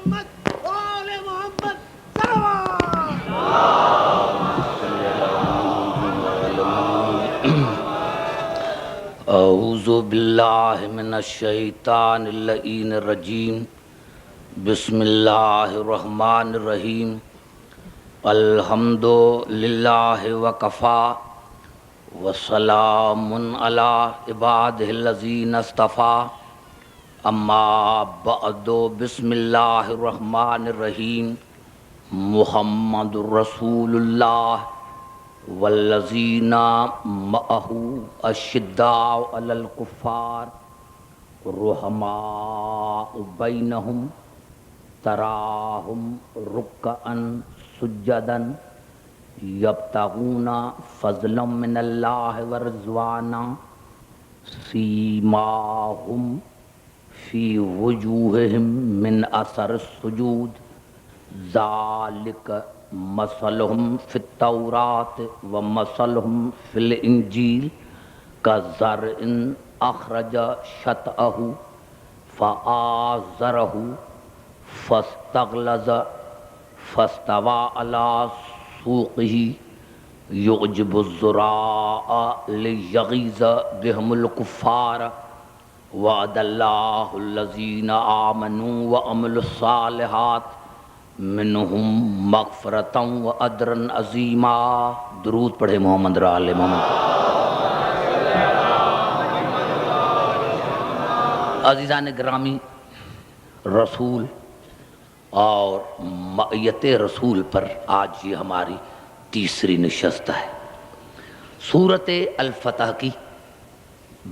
محمد آل محمد صلوات. اعوذ باللہ من الشیطان اللعین الرجیم. بسم اللہ الرحمن الرحیم. الحمد للہ وکفا وسلام علی عبادہ الذین اصطفیٰ. اما بعد بسم اللہ الرحمن الرحیم. محمد رسول اللہ والذین معہ اشداء علی الکفار رحماء بینہم تراہم رکعا سجدا یبتغون فضلا من اللہ ورضوانا سیماہم فی وجوہہم من اثر السجود ذالک مثلہم فی التوراۃ ومثلہم فی الانجیل کزرع اخرج شطأہ فآزرہ فاستغلظ فاستوى علی سوقہ یعجب الزراء لیغیظ بہم الکفار. وعد اللہ الذین آمنوا وعملوا الصالحات منہم مغفرتا واجرا عظیما. درود پڑھے محمد را آل محمد. عزیزان گرامی، رسول اور معیت رسول پر آج یہ ہماری تیسری نشست ہے. سورۃ الفتح کی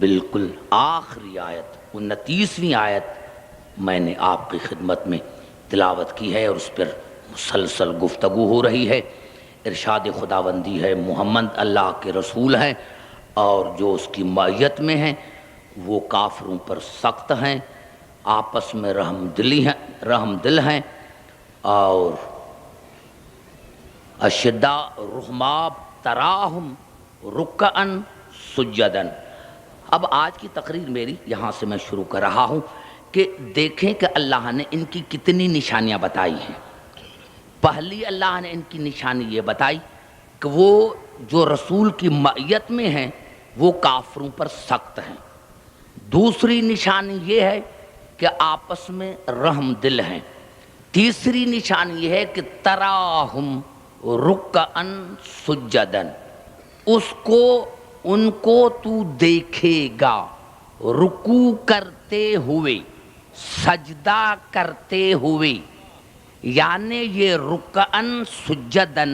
بالکل آخری آیت 29ویں آیت میں نے آپ کی خدمت میں تلاوت کی ہے اور اس پر مسلسل گفتگو ہو رہی ہے. ارشاد خداوندی ہے محمد اللہ کے رسول ہیں اور جو اس کی معیت میں ہیں وہ کافروں پر سخت ہیں، آپس میں رحم دل ہیں اور اشداء رحماء تراہم رکعا سجدا. اب آج کی تقریر میری یہاں سے میں شروع کر رہا ہوں کہ دیکھیں کہ اللہ نے ان کی کتنی نشانیاں بتائی ہیں. پہلی اللہ نے ان کی نشانی یہ بتائی کہ وہ جو رسول کی معیت میں ہیں وہ کافروں پر سخت ہیں. دوسری نشانی یہ ہے کہ آپس میں رحم دل ہیں. تیسری نشانی یہ ہے کہ تراہم رکعا سجدا، ان کو تو دیکھے گا رکوع کرتے ہوئے، سجدہ کرتے ہوئے. یعنی یہ رکعا سجدا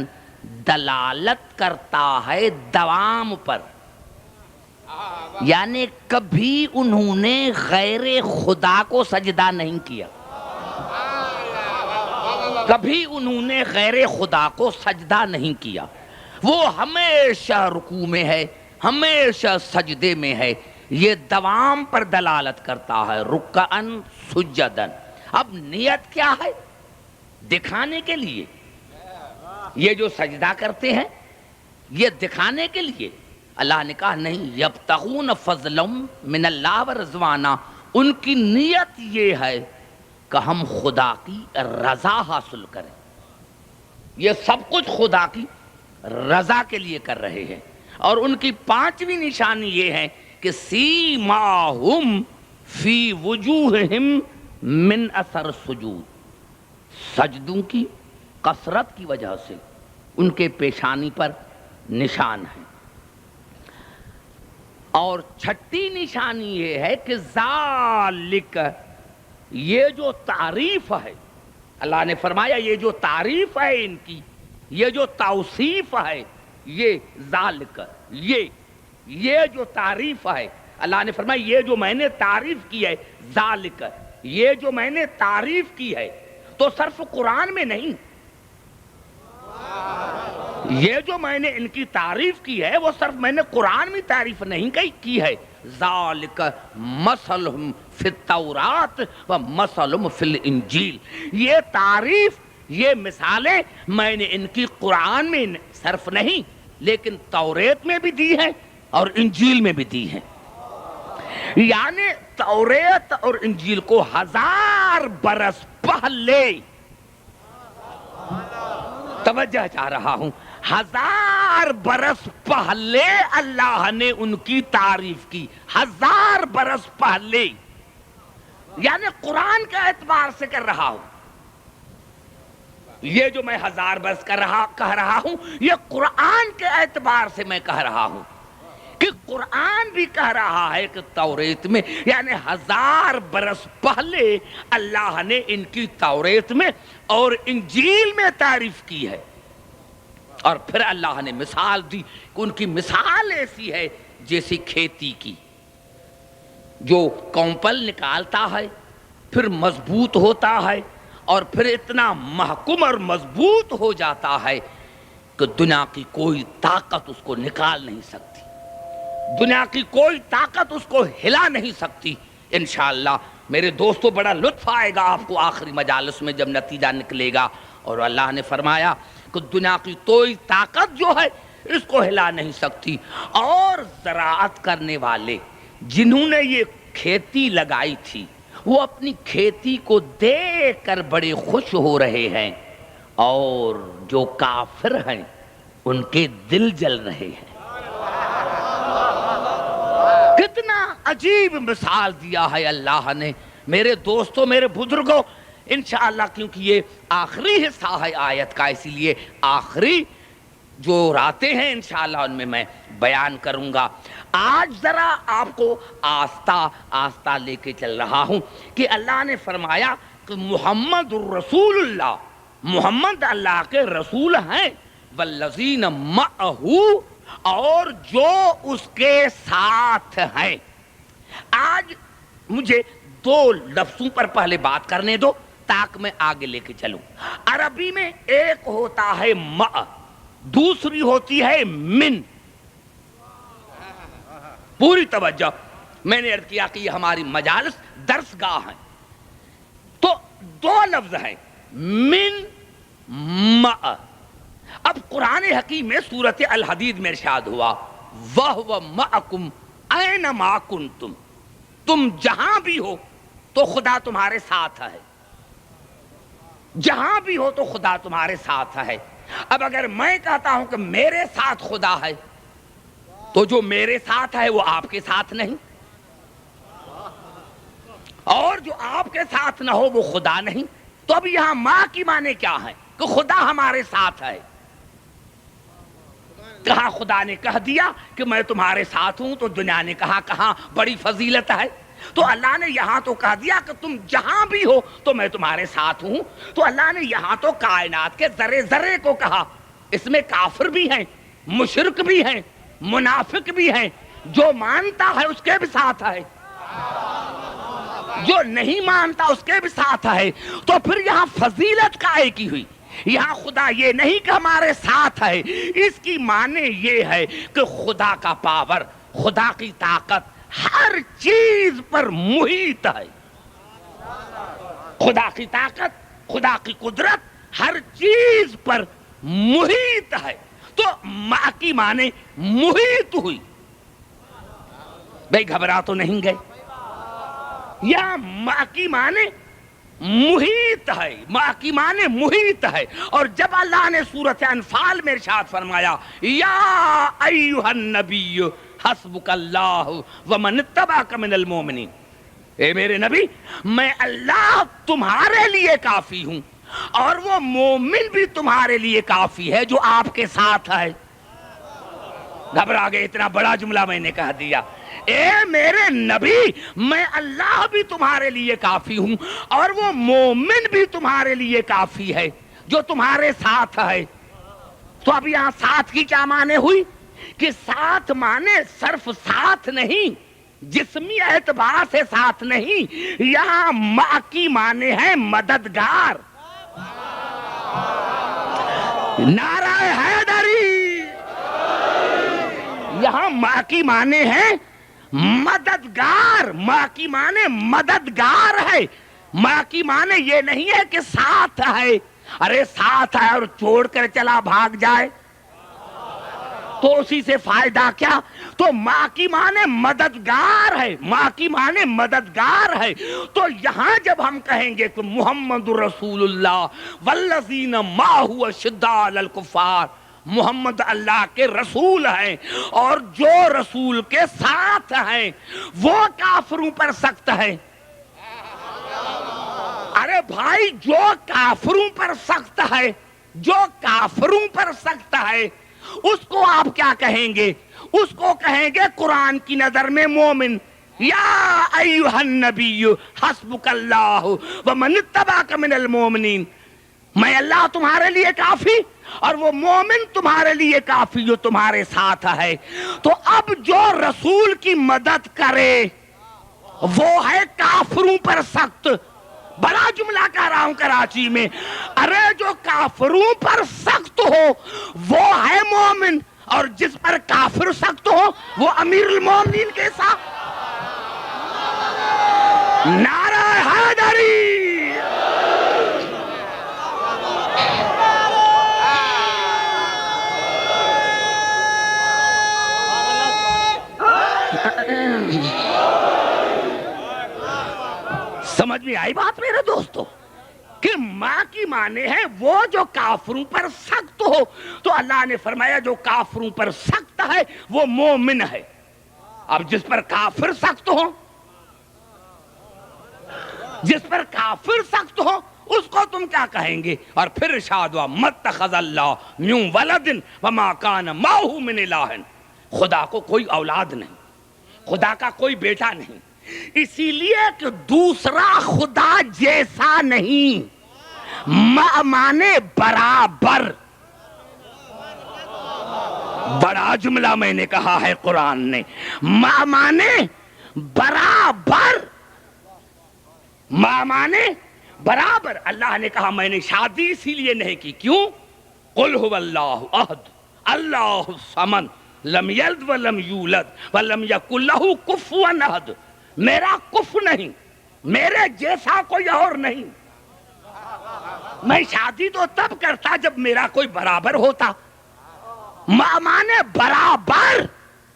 دلالت کرتا ہے دوام پر، یعنی کبھی انہوں نے غیر خدا کو سجدہ نہیں کیا، کبھی انہوں نے غیر خدا کو سجدہ نہیں کیا. وہ ہمیشہ رکوع میں ہے، ہمیشہ سجدے میں ہے. یہ دوام پر دلالت کرتا ہے رکعا سجدا. اب نیت کیا ہے؟ دکھانے کے لیے. یہ جو سجدہ کرتے ہیں یہ دکھانے کے لیے. اللہ نے کہا نہیں، یبتغون فضلا من اللہ ورضوانا. ان کی نیت یہ ہے کہ ہم خدا کی رضا حاصل کریں. یہ سب کچھ خدا کی رضا کے لیے کر رہے ہیں. اور ان کی پانچویں نشانی یہ ہے کہ سیماہم فی وجوہہم من اثر السجود. سجدوں کی کثرت کی وجہ سے ان کے پیشانی پر نشان ہے. اور چھٹی نشانی یہ ہے کہ ذالک، یہ جو تعریف ہے، اللہ نے فرمایا یہ جو تعریف ہے ان کی، یہ جو توصیف ہے، یہ ذالک، یہ جو تعریف ہے، اللہ نے فرمایا یہ جو میں نے تعریف کی ہے، ذالک، یہ جو میں نے تعریف کی ہے، تو صرف قرآن میں نہیں، یہ جو میں نے ان کی تعریف کی ہے وہ صرف میں نے قرآن میں تعریف نہیں کی ہے. ذالک مثلہم فی التوراۃ و مثلہم فی الانجیل. یہ تعریف، یہ مثالیں میں نے ان کی قرآن میں صرف نہیں لیکن توریت میں بھی دی ہیں اور انجیل میں بھی دی ہیں. یعنی توریت اور انجیل کو 1000 برس پہلے، توجہ چاہ رہا ہوں، 1000 برس پہلے اللہ نے ان کی تعریف کی، 1000 برس پہلے، یعنی قرآن کے اعتبار سے کر رہا ہوں۔ یہ جو میں 1000 برس کہہ رہا ہوں، یہ قرآن کے اعتبار سے میں کہہ رہا ہوں، کہ قرآن بھی کہہ رہا ہے کہ توریت میں، یعنی 1000 برس پہلے اللہ نے ان کی توریت میں اور انجیل میں تعریف کی ہے۔ اور پھر اللہ نے مثال دی کہ ان کی مثال ایسی ہے جیسی کھیتی کی، جو کونپل نکالتا ہے، پھر مضبوط ہوتا ہے، اور پھر اتنا محکم اور مضبوط ہو جاتا ہے کہ دنیا کی کوئی طاقت اس کو نکال نہیں سکتی، دنیا کی کوئی طاقت اس کو ہلا نہیں سکتی۔ انشاءاللہ میرے دوستو بڑا لطف آئے گا آپ کو آخری مجالس میں جب نتیجہ نکلے گا۔ اور اللہ نے فرمایا کہ دنیا کی کوئی طاقت جو ہے اس کو ہلا نہیں سکتی۔ اور زراعت کرنے والے جنہوں نے یہ کھیتی لگائی تھی، وہ اپنی کھیتی کو دیکھ کر بڑے خوش ہو رہے ہیں، اور جو کافر ہیں ان کے دل جل رہے ہیں۔ کتنا عجیب مثال دیا ہے اللہ نے۔ میرے دوستو، میرے بزرگوں، انشاءاللہ کیونکہ یہ آخری حصہ ہے آیت کا، اسی لیے آخری جو راتیں ہیں انشاءاللہ ان میں بیان کروں گا۔ آج ذرا آپ کو آہستہ آہستہ لے کے چل رہا ہوں کہ اللہ نے فرمایا کہ محمد الرسول اللہ، محمد اللہ کے رسول ہیں، والذین معہو، اور جو اس کے ساتھ ہیں۔ آج مجھے 2 لفظوں پر پہلے بات کرنے دو تاکہ میں آگے لے کے چلوں۔ عربی میں ایک ہوتا ہے مع، دوسری ہوتی ہے من۔ پوری توجہ، میں نے عرض کیا کہ یہ ہماری مجالس درس گاہ ہیں، تو 2 لفظ ہیں من مع۔ اب قرآن حکیم میں سورۃ الحدید میں ارشاد ہوا وَهُوَ مَعَكُمْ أَيْنَمَا كُنْتُمْ، تم جہاں بھی ہو تو خدا تمہارے ساتھ ہے، جہاں بھی ہو تو خدا تمہارے ساتھ ہے۔ اب اگر میں کہتا ہوں کہ میرے ساتھ خدا ہے، تو جو میرے ساتھ ہے وہ آپ کے ساتھ نہیں، اور جو آپ کے ساتھ نہ ہو وہ خدا نہیں۔ تو اب یہاں ماں کی معنی کیا ہے کہ خدا ہمارے ساتھ ہے۔ کہاں خدا نے کہہ دیا کہ میں تمہارے ساتھ ہوں تو دنیا نے کہا کہاں بڑی فضیلت ہے۔ تو اللہ نے یہاں تو کہہ دیا کہ تم جہاں بھی ہو تو میں تمہارے ساتھ ہوں، تو اللہ نے یہاں تو کائنات کے ذرے ذرے کو کہا۔ اس میں کافر بھی ہیں، مشرک بھی ہیں، منافق بھی ہیں، جو مانتا ہے اس کے بھی ساتھ ہے، جو نہیں مانتا اس کے بھی ساتھ ہے۔ تو پھر یہاں فضیلت قائل کی ہوئی، یہاں خدا یہ نہیں کہ ہمارے ساتھ ہے، اس کی معنی یہ ہے کہ خدا کا پاور، خدا کی طاقت ہر چیز پر محیط ہے۔ خدا کی طاقت، خدا کی قدرت ہر چیز پر محیط ہے۔ تو ماں کی معنی محیط ہوئی۔ بھئی گھبرا تو نہیں گئے؟ یا ماں کی معنی محیط ہے، ماں کی معنی محیط ہے۔ اور جب اللہ نے سورۃ انفال میں ارشاد فرمایا یا ایھا النبی حسبک اللہ ومن اتبعک من المؤمنین، اے میرے نبی میں اللہ تمہارے لیے کافی ہوں اور وہ مومن بھی تمہارے لیے کافی ہے جو آپ کے ساتھ ہے۔ گھبرا گئے؟ اتنا بڑا جملہ میں نے کہہ دیا۔ اے میرے نبی میں اللہ بھی تمہارے لیے کافی ہوں اور وہ مومن بھی تمہارے لیے کافی ہے جو تمہارے ساتھ ہے۔ تو اب یہاں ساتھ کی کیا معنی ہوئی کہ ساتھ معنی صرف ساتھ نہیں، جسمی اعتبار سے ساتھ نہیں، یہاں ماں کی معنی ہے مددگار۔ نعرہ حیدری! یہاں ماں کی معنی ہے مددگار، ماں کی معنی مددگار ہے۔ ماں کی معنی یہ نہیں ہے کہ ساتھ ہے، ارے ساتھ ہے اور چھوڑ کر چلا بھاگ جائے، تو اسی سے فائدہ کیا؟ تو ماں کی معنی مددگار ہے، ماں کی معنی مددگار ہے۔ تو یہاں جب ہم کہیں گے کہ محمد رسول اللہ والذین معہ اشداء علی الکفار، محمد اللہ کے رسول ہیں اور جو رسول کے ساتھ ہیں وہ کافروں پر سخت ہے۔ ارے بھائی، جو کافروں پر سخت ہے، جو کافروں پر سخت ہے، اس کو آپ کیا کہیں گے؟ اس کو کہیں گے قرآن کی نظر میں مومن۔ یا ایھا النبی حسبک اللہ ومن اتبعک من المؤمنین، میں اللہ تمہارے لیے کافی اور وہ مومن تمہارے لیے کافی جو تمہارے ساتھ ہے۔ تو اب جو رسول کی مدد کرے وہ ہے کافروں پر سخت۔ بڑا جملہ کہہ رہا ہوں کراچی میں، ارے جو کافروں پر سخت ہو وہ ہے مومن، اور جس پر کافر سخت ہو وہ امیر المومنین کے ساتھ۔ نعرہ حیدری! سمجھ میں آئی بات میرے دوستو؟ کہ ماں کی معنی ہے وہ جو کافروں پر سخت ہو، تو اللہ نے فرمایا جو کافروں پر سخت ہے وہ مومن ہے۔ اب جس پر کافر سخت ہو، جس پر کافر سخت ہو اس کو تم کیا کہیں گے؟ اور پھر ارشاد ہوا متخذ اللہ من ولد وما کان معہ من الہ، خدا کو کوئی اولاد نہیں، خدا کا کوئی بیٹا نہیں، اسی لیے کہ دوسرا خدا جیسا نہیں۔ مانے برابر، بڑا جملہ میں نے کہا ہے قرآن نے، مانے برابر، مانے برابر۔ اللہ نے کہا میں نے شادی اسی لیے نہیں کی، کیوں؟ قل هو اللہ احد اللہ الصمد لم یلد ولم یولد ولم یکن لہ کفوا احد، میرا کف نہیں، میرے جیسا کوئی اور نہیں۔ میں شادی تو تب کرتا جب میرا کوئی برابر ہوتا۔ ماں مانے برابر،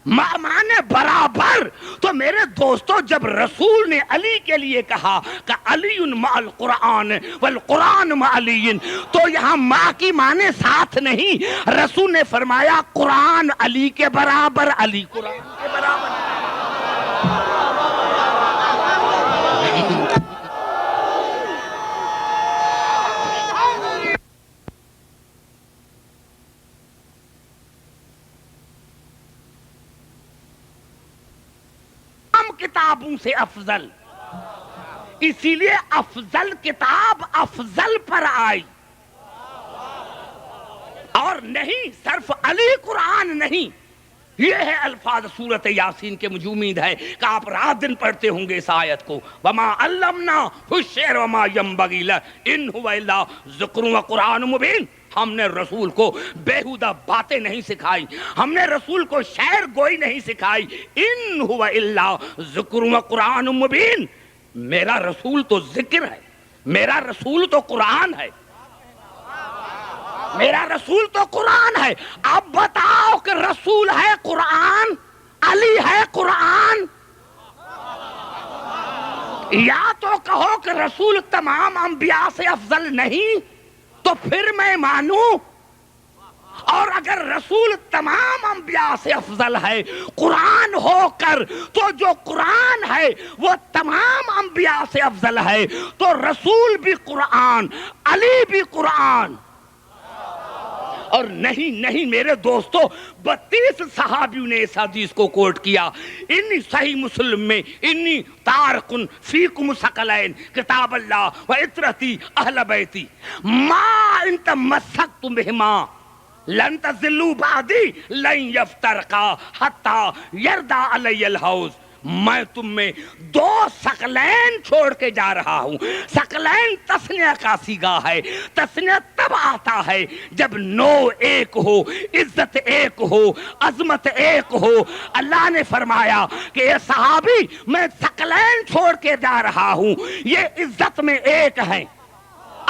ماں مانے برابر۔ تو میرے دوستو جب رسول نے علی کے لیے کہا کہ علی مع القرآن والقرآن مع علی، تو یہاں ماں کی معنی ساتھ نہیں، رسول نے فرمایا قرآن علی کے برابر، علی قرآن کے برابر۔ کتابوں سے افضل، اسی لیے افضل کتاب افضل پر آئی، اور نہیں صرف علی قرآن نہیں۔ یہ ہے الفاظ سورت یاسین کے، مجھے امید ہے کہ آپ رات دن پڑھتے ہوں گے اس آیت کو، وما علمناہ الشعر وما ينبغي له ان هو الا ذکر وقرآن مبین۔ ہم نے رسول کو بیہودہ باتیں نہیں سکھائی، ہم نے رسول کو شعر گوئی نہیں سکھائی، ان هو الا ذکر وقرآن مبین۔ میرا رسول تو ذکر ہے، میرا رسول تو قرآن ہے، میرا رسول تو قرآن ہے۔ اب بتاؤ کہ رسول ہے قرآن، علی ہے قرآن، یا تو کہو کہ رسول تمام انبیاء سے افضل نہیں تو پھر میں مانوں، اور اگر رسول تمام انبیاء سے افضل ہے قرآن ہو کر، تو جو قرآن ہے وہ تمام انبیاء سے افضل ہے، تو رسول بھی قرآن، علی بھی قرآن۔ اور نہیں نہیں میرے دوستو، 32 صحابیوں نے اس حدیث کو کوٹ کیا۔ انی صحیح مسلم میں انی تارکن فیکم ثقلین کتاب اللہ و عطرتی اہل بیتی ما ان تمسکتم بہما لن تضلوا بعدی لن یفترقا حتی یردا علی الحوض۔ میں تم میں 2 ثقلین چھوڑ کے جا رہا ہوں۔ ثقلین تسنیہ کا صیغہ ہے، تسنیہ تب آتا ہے جب نوع ایک ہو، عزت ایک ہو، عظمت ایک ہو۔ اللہ نے فرمایا کہ یہ صحابی میں ثقلین چھوڑ کے جا رہا ہوں، یہ عزت میں ایک ہیں،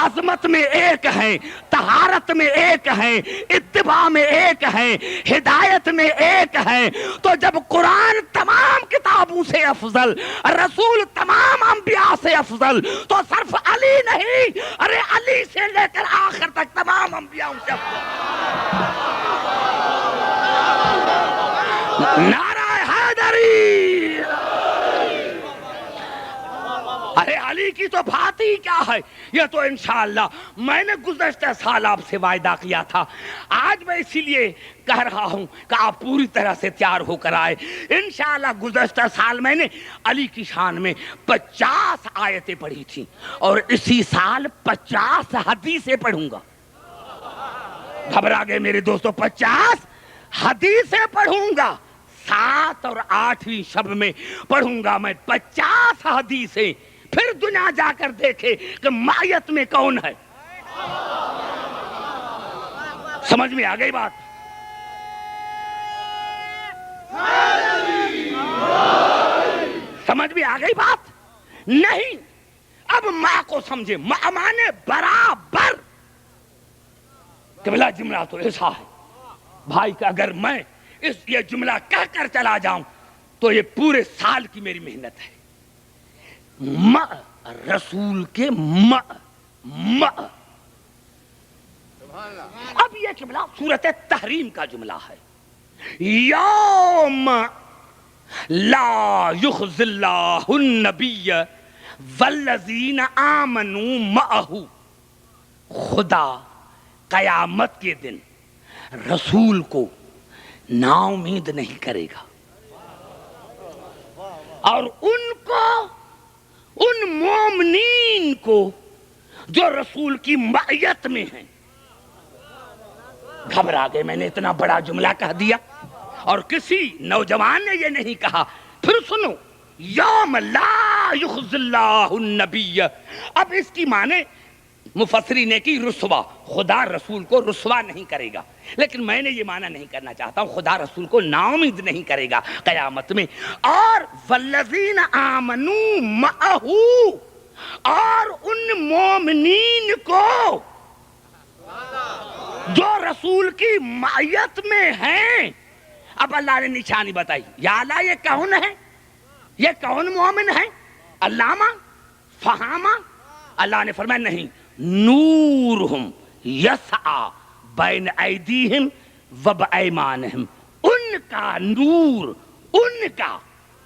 عظمت میں ایک ہے، طہارت میں ایک ہے، اتباع میں ایک ہے، ہدایت میں ایک ہے۔ تو جب قرآن تمام کتابوں سے افضل، رسول تمام انبیاء سے افضل، تو صرف علی نہیں، ارے علی سے لے کر آخر تک تمام انبیاء سے افضل۔ نعرہ حیدری! ارے علی کی تو بات ہی کیا ہے، یہ تو انشاءاللہ میں نے گزشتہ سال آپ سے وعدہ کیا تھا، آج میں اسی لیے کہہ رہا ہوں کہ آپ پوری طرح سے تیار ہو کر آئے۔ انشاءاللہ گزشتہ سال میں نے علی کی شان میں 50 آیتیں پڑھی تھیں، اور اسی سال 50 حدیثیں پڑھوں گا۔ گھبرا گئے میرے دوستو؟ 50 حدیثیں پڑھوں گا، 7 اور 8ویں شب میں پڑھوں گا میں 50 حدیثیں۔ پھر دنیا جا کر دیکھے کہ معیت میں کون ہے۔ سمجھ میں آ گئی بات؟ سمجھ میں آ گئی بات؟ نہیں، اب ماں کو سمجھے، ماں مانے برابر۔ قبلہ جملہ تو ایسا ہے بھائی کہ اگر میں یہ جملہ کہہ کر چلا جاؤں تو یہ پورے سال کی میری محنت ہے۔ رسول کے اب یہ جملہ سورۃ تحریم کا جملہ ہے، یوم لا یخزی اللہ النبی والذین آمنوا معہ۔ خدا قیامت کے دن رسول کو نا امید نہیں کرے گا، اور ان مومنین کو جو رسول کی معیت میں ہیں۔ گھبرا گئے، میں نے اتنا بڑا جملہ کہہ دیا اور کسی نوجوان نے یہ نہیں کہا۔ پھر سنو، یوم لا یخزی اللہ النبی، اب اس کی معنی مفسرین نے کی رسوا، خدا رسول کو رسوا نہیں کرے گا، لیکن میں نے یہ معنی نہیں کرنا چاہتا ہوں، خدا رسول کو نا امید نہیں کرے گا قیامت میں۔ اور والذین آمنوا معہ، اور ان مومنین کو جو رسول کی معیت میں ہیں۔ اب اللہ نے نشانی بتائی، یا اللہ یہ کون ہے، یہ کون مومن ہے؟ علامہ فہامہ؟ اللہ نے فرمایا نہیں، نورہم یسعی بین ایدیہم و بایمانہم۔ ان کا نور، ان کا،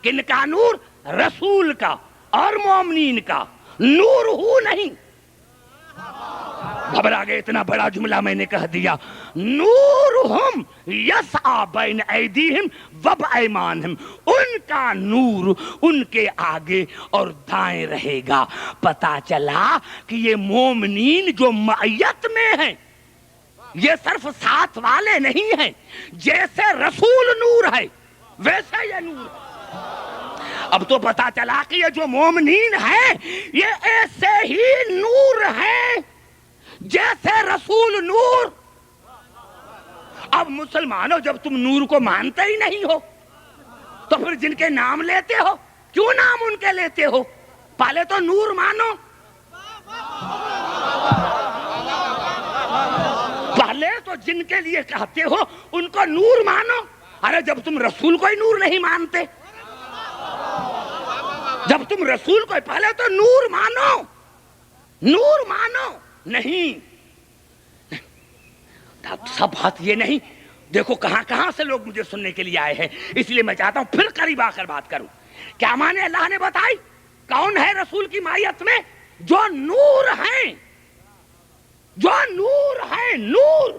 کن کا نور؟ رسول کا اور مومنین کا نور ہو نہیں۔ گھبرا گئے، اتنا بڑا جملہ میں نے کہہ دیا۔ نورہم یسعی بین ایدیہم و بایمانہم، ان کا نور ان کے آگے اور دائیں رہے گا۔ پتا چلا کہ یہ مومنین جو معیت میں ہیں، یہ صرف ساتھ والے نہیں ہیں، جیسے رسول نور ہے ویسے یہ نور ہے۔ اب تو پتا چلا کہ یہ جو مومنین ہیں یہ ایسے ہی نور ہیں جیسے رسول نور۔ اب مسلمانوں، جب تم نور کو مانتے ہی نہیں ہو تو پھر جن کے نام لیتے ہو، کیوں نام ان کے لیتے ہو؟ پہلے تو نور مانو، پہلے تو جن کے لیے کہتے ہو ان کو نور مانو۔ ارے جب تم رسول کو ہی نور نہیں مانتے، جب تم رسول کو پہلے تو نور مانو، نور مانو۔ نہیں، سب بات یہ نہیں۔ دیکھو کہاں کہاں سے لوگ مجھے سننے کے لیے آئے ہیں، اس لیے میں چاہتا ہوں پھر قریب آ کر بات کروں۔ کیا معنی اللہ نے بتائی؟ کون ہے رسول کی مائیت میں؟ جو نور ہیں، جو نور ہیں، نور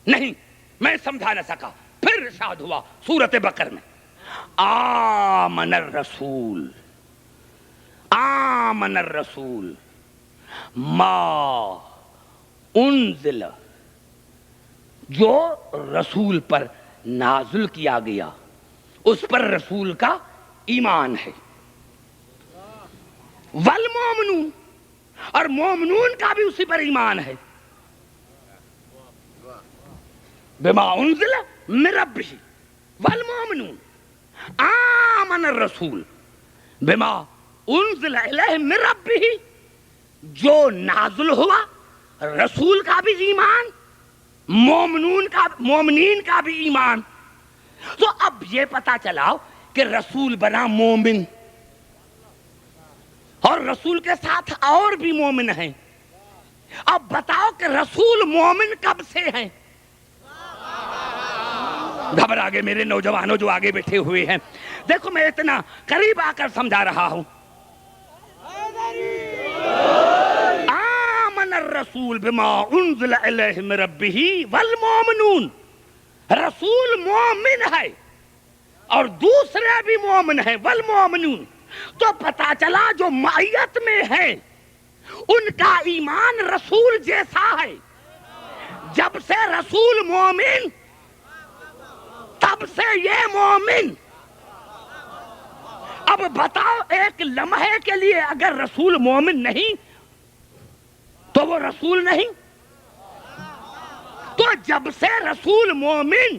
نہیں، میں سمجھا نہ سکا۔ پھر ارشاد ہوا سورۃ بقرہ میں، آمن الرسول، آمن الرسول ما انزل، جو رسول پر نازل کیا گیا اس پر رسول کا ایمان ہے۔ والمومنون، اور مومنون کا بھی اسی پر ایمان ہے۔ بما انزل من ربہ والمومنون آمن الرسول بما انزل الیہ من ربہ جو نازل ہوا رسول کا بھی ایمان، مومنین کا بھی ایمان. تو اب یہ پتا چلا کہ رسول بنا مومن، اور رسول کے ساتھ اور بھی مومن ہیں. اب بتاؤ کہ رسول مومن کب سے ہیں؟ گھبرا گئے میرے نوجوانوں جو آگے بیٹھے ہوئے ہیں. دیکھو میں اتنا قریب آ کر سمجھا رہا ہوں. آمن الرسول بما انزل الیہ من ربہ والمؤمنون. رسول مومن ہے اور دوسرے بھی مومن ہیں، والمؤمنون. تو پتا چلا جو معیت میں ہے ان کا ایمان رسول جیسا ہے. جب سے رسول مومن تب سے یہ مومن. اب بتاؤ ایک لمحے کے لیے اگر رسول مومن نہیں تو وہ رسول نہیں. تو جب سے رسول مومن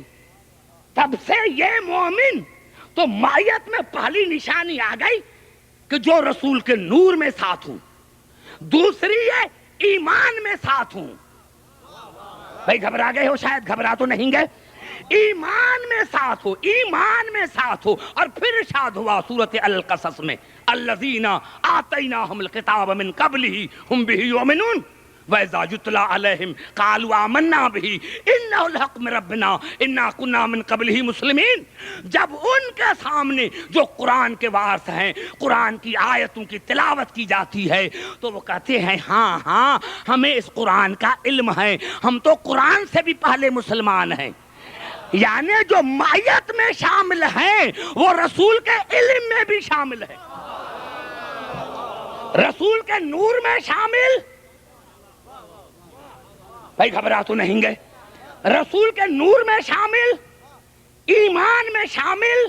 تب سے یہ مومن. تو مائیت میں پہلی نشانی آ گئی کہ جو رسول کے نور میں ساتھ ہوں. دوسری ہے ایمان میں ساتھ ہوں. بھائی گھبرا گئے ہو؟ شاید گھبرا تو نہیں گئے. ایمان میں ساتھ ہو، ایمان میں ساتھ ہو. اور پھر ارشاد ہوا سورۃ القصص میں الذین آتیناہم الکتاب من قبلہ ہم بہ یؤمنون وَإِذَا يُتْلَىٰ عَلَيْهِمْ قَالُوا آمَنَّا بِهِ إِنَّهُ الْحَقُّ مِن رَّبِّنَا إِنَّا كُنَّا مِن قَبْلِهِ مُسْلِمِينَ. جب ان کے سامنے جو قرآن کے وارث ہیں، قرآن کی آیتوں کی تلاوت کی جاتی ہے تو وہ کہتے ہیں ہاں ہمیں اس قرآن کا علم ہے، ہم تو قرآن سے بھی پہلے مسلمان ہیں. یعنی جو معیت میں شامل ہیں وہ رسول کے علم میں بھی شامل ہے، رسول کے نور میں شامل. بھائی گھبرا تو نہیں گئے؟ رسول کے نور میں شامل، ایمان میں شامل،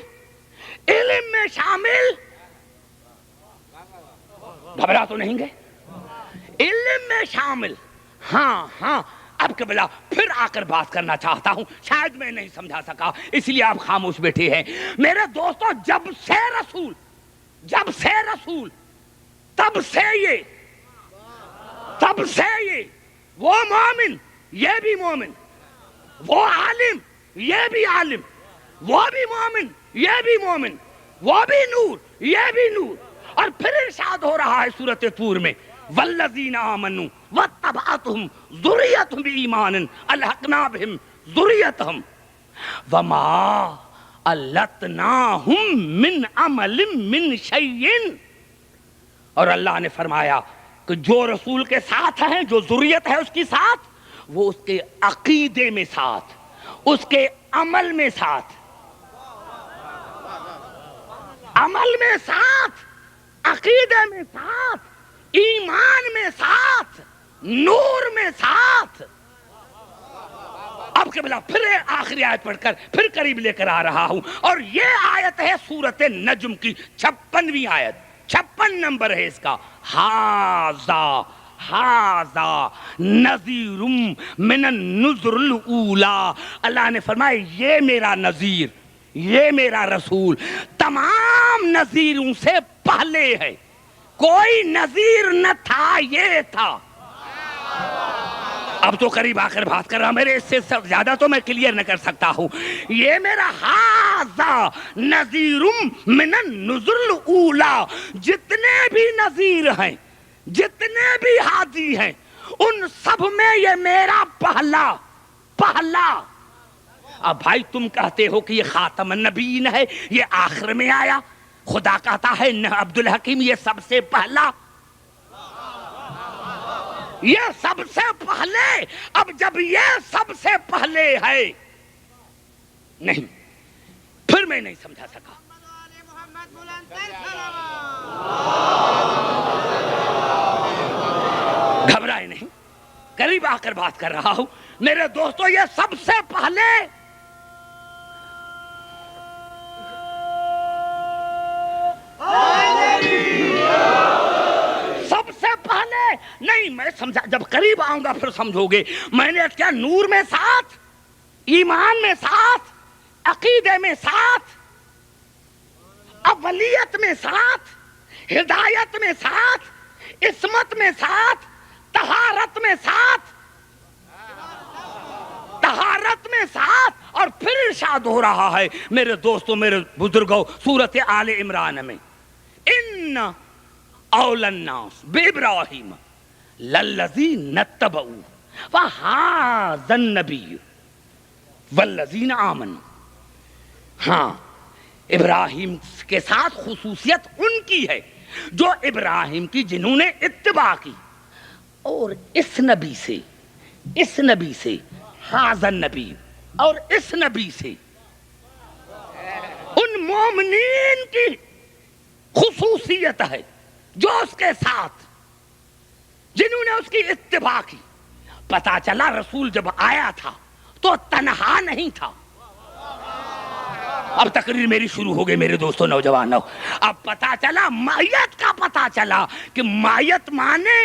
علم میں شامل. گھبرا تو نہیں گئے؟ علم میں شامل. ہاں اب قبلہ پھر آ کر بات کرنا چاہتا ہوں. شاید میں نہیں سمجھا سکا اس لیے آپ خاموش بیٹھے ہیں. میرے دوستو جب سے رسول تب سے یہ وہ مومن یہ بھی مومن، وہ عالم یہ بھی عالم، وہ بھی مومن یہ بھی مومن، وہ بھی نور یہ بھی نور. اور پھر ارشاد ہو رہا ہے سورۃ طور میں والذین آمنوا واتبعتهم ذریتهم بایمان الحقنا بهم ذریتهم وما التناهم من عمل من شیء. اور اللہ نے فرمایا کہ جو رسول کے ساتھ ہیں، جو ذریت ہے اس کی ساتھ، وہ اس کے عقیدے میں ساتھ، اس کے عمل میں ساتھ، عمل میں ساتھ، عقیدے میں ساتھ، ایمان میں ساتھ، نور میں ساتھ. اب قبلہ پھر آخری آیت پڑھ کر پھر قریب لے کر آ رہا ہوں. اور یہ آیت ہے سورۃ نجم کی 56ویں آیت، 56 نمبر ہے اس کا. ہاذا نذیر من النذر الاولی. اللہ نے فرمایا یہ میرا نذیر، یہ میرا رسول تمام نذیروں سے پہلے ہے. کوئی نذیر نہ تھا، یہ تھا. اب تو قریب آ کر بات کر رہا، میرے اس سے زیادہ تو میں کلیئر نہ کر سکتا ہوں. یہ میرا ہاذا نذیر من النذر الاولی. جتنے بھی نذیر ہیں، جتنے بھی ہادی ہیں، ان سب میں یہ میرا پہلا. اب بھائی تم کہتے ہو کہ یہ خاتم النبیین ہے، یہ آخر میں آیا. خدا کہتا ہے عبدالحکیم یہ سب سے پہلا، یہ سب سے پہلے. اب جب یہ سب سے پہلے ہے، نہیں پھر میں نہیں سمجھا سکا. گھبرائے نہیں، قریب آ کر بات کر رہا ہوں. میرے دوستو یہ سب سے پہلے نہیں. میں سمجھا، جب قریب آؤں گا پھر سمجھو گے. میں نے کیا نور میں ساتھ، ایمان میں ساتھ، عقیدے میں ساتھ، اولیت میں ساتھ، ہدایت میں ساتھ، عصمت میں ساتھ، طہارت میں ساتھ، طہارت میں ساتھ. اور پھر ارشاد ہو رہا ہے میرے دوستو، میرے بزرگوں، سورۃ آل عمران میں، ان اول الناس بابراہیم للذین اتبعوا وہذا النبی والذین آمنوا. ہاں، ابراہیم کے ساتھ خصوصیت ان کی ہے جو ابراہیم کی جنہوں نے اتباع کی، اور اس نبی سے ھذا النبی، اور اس نبی سے ان مومنین کی خصوصیت ہے جو اس کے ساتھ، جنہوں نے اس کی اتباع کی. پتا چلا رسول جب آیا تھا تو تنہا نہیں تھا. اب تقریر میری شروع ہو گئی میرے دوستو نوجوانوں. اب پتا چلا مائیت کا، پتا چلا کہ مائیت مانے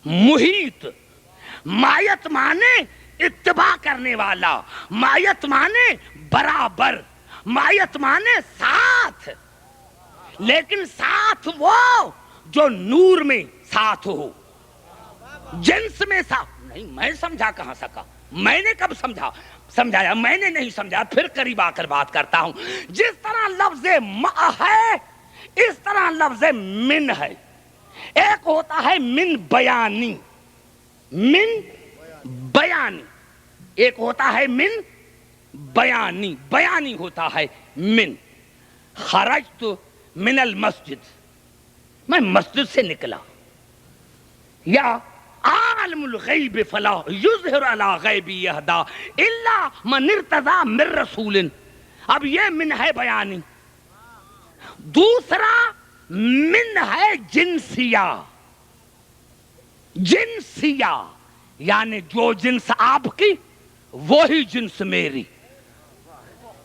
محیط، مائیت مانے اتباع کرنے والا، مائیت مانے برابر، مائیت مانے ساتھ. لیکن ساتھ وہ جو نور میں ساتھ ہو، جنس میں ساتھ نہیں. میں سمجھا کہاں سکا، میں نے کب سمجھایا؟ میں نے نہیں سمجھا. پھر قریب آ کر بات کرتا ہوں. جس طرح لفظ مع ہے اس طرح لفظ من ہے. ایک ہوتا ہے من بیانی، من بیانی، ایک ہوتا ہے من بیانی، بیانی ہوتا ہے من. خرجت من المسجد، میں مسجد سے نکلا. یا عالم الغیب فلا یظہر علی غیبی احدا الا من ارتضی من رسول. اب یہ من ہے بیانی. دوسرا من ہے جنسیہ. جنسیہ یعنی جو جنس آپ کی وہی جنس میری.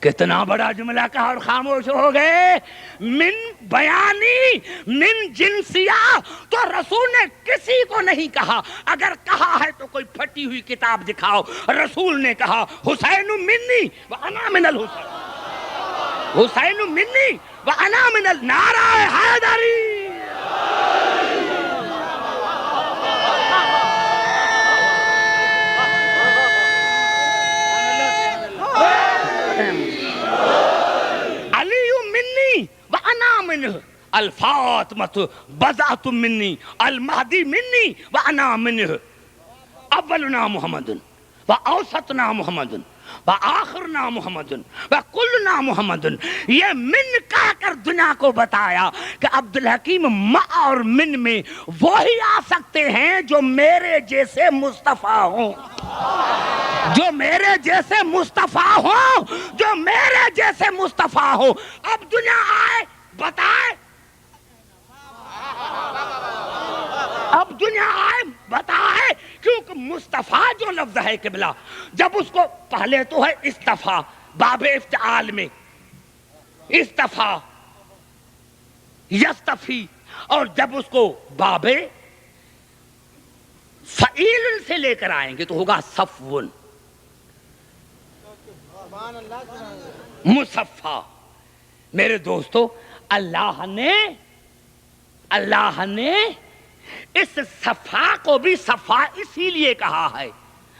کتنا بڑا جملہ کہا اور خاموش ہو گئے. من بیانی، من جنسیہ. تو رسول نے کسی کو نہیں کہا. اگر کہا ہے تو کوئی پھٹی ہوئی کتاب دکھاؤ. رسول نے کہا حسین منی وانا من الحسین، حسین منی وانا من النعرہ حیدری. الفاطمة بضعة مني، المهدي مني وأنا منه. أولنا محمد وأوسطنا محمد وآخرنا محمد وكلنا محمد. یہ من کہہ کر دنیا کو بتایا کہ عبدالحکیم مع اور من میں وہی آ سکتے ہیں جو میرے جیسے مصطفیٰ ہوں، جو میرے جیسے مصطفیٰ ہوں، جو میرے جیسے مصطفیٰ ہوں. اب دنیا آئے بتائے، اب دنیا آئے بتائے، کیونکہ مصطفیٰ جو لفظ ہے قبلہ، جب اس کو پہلے تو ہے استفا باب افتعال میں، استفا یستفی، اور جب اس کو باب فعیل سے لے کر آئیں گے تو ہوگا صفون، مصفا. میرے دوستو، اللہ نے اس صفا کو بھی صفا اسی لیے کہا ہے.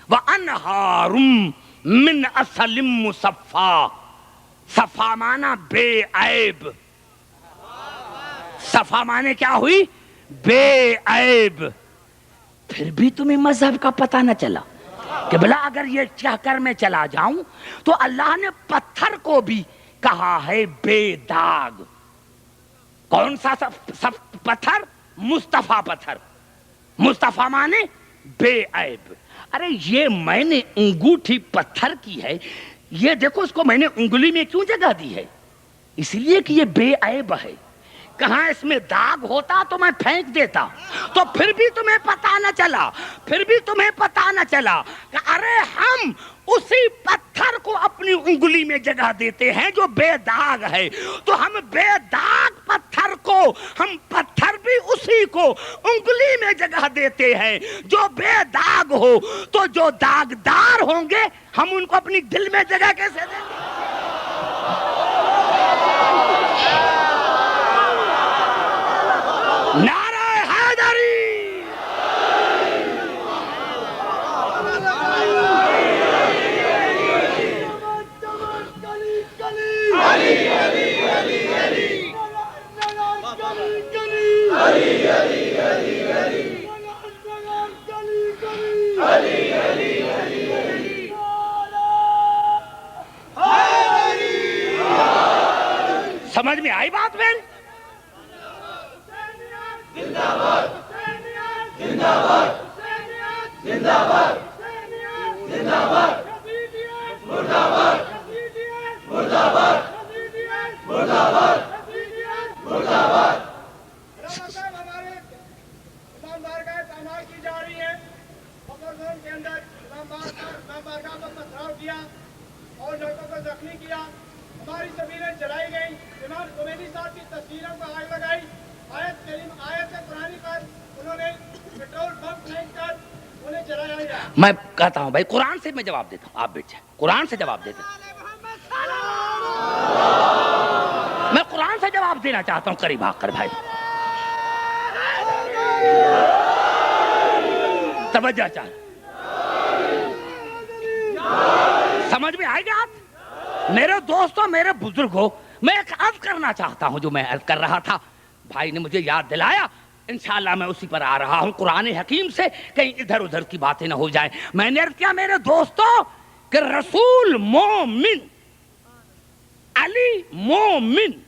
وَأَنْهَارٌ مِّنْ أَصَلٍ مُصَفَّا. صفا مانا بے عیب. صفا مانے کیا ہوئی؟ بے عیب. پھر بھی تمہیں مذہب کا پتہ نہ چلا کہ بلا اگر یہ چاہ کر میں چلا جاؤں تو اللہ نے پتھر کو بھی کہا ہے بے داغ. کون سا پتھر؟ مصطفیٰ پتھر. مصطفیٰ مانے بے عیب. ارے یہ میں نے انگوٹھی پتھر کی ہے، یہ دیکھو اس کو میں نے انگلی میں کیوں جگہ دی ہے؟ اس لیے کہ یہ بے عیب ہے. کہاں اس میں داغ ہوتا تو میں پھینک دیتا. تو پھر بھی تمہیں پتا نہ چلا، پھر بھی تمہیں پتا نہ چلا کہ ارے ہم اسی پتھر کو اپنی انگلی میں جگہ دیتے ہیں جو بے داغ ہے. تو ہم بے داغ پتھر کو، ہم پتھر بھی اسی کو انگلی میں جگہ دیتے ہیں جو بے داغ ہو. تو جو داغدار ہوں گے ہم ان کو اپنی دل میں جگہ کیسے دیں گے؟ نعرہ حیدر سمجھ میں آئی بات میری؟ اور لڑکوں کو زخمی کیا، ہماری زمینیں جلائی گئی، امام خمینی صاحب کی تصویروں کو آگ لگائی، آیت قرآنی پر انہوں نے پیٹرول پمپ پھینک کر انہیں جلایا گیا۔ میں کہتا ہوں بھائی قرآن سے میں جواب دیتا ہوں، آپ بیٹھ جائیں، قرآن سے جواب دیتا ہوں، میں قرآن سے جواب دینا چاہتا ہوں، قریب آ کر بھائی توجہ چاہیے، سمجھ میں آئے گی آپ؟ میرے دوستوں، میرے بزرگوں، میں ایک عرض کرنا چاہتا ہوں جو میں عرض کر رہا تھا، بھائی نے مجھے یاد دلایا، انشاءاللہ میں اسی پر آ رہا ہوں قرآن حکیم سے، کہیں ادھر ادھر کی باتیں نہ ہو جائیں۔ میں نے عرض کیا میرے دوستوں کہ رسول مومن، علی مومن،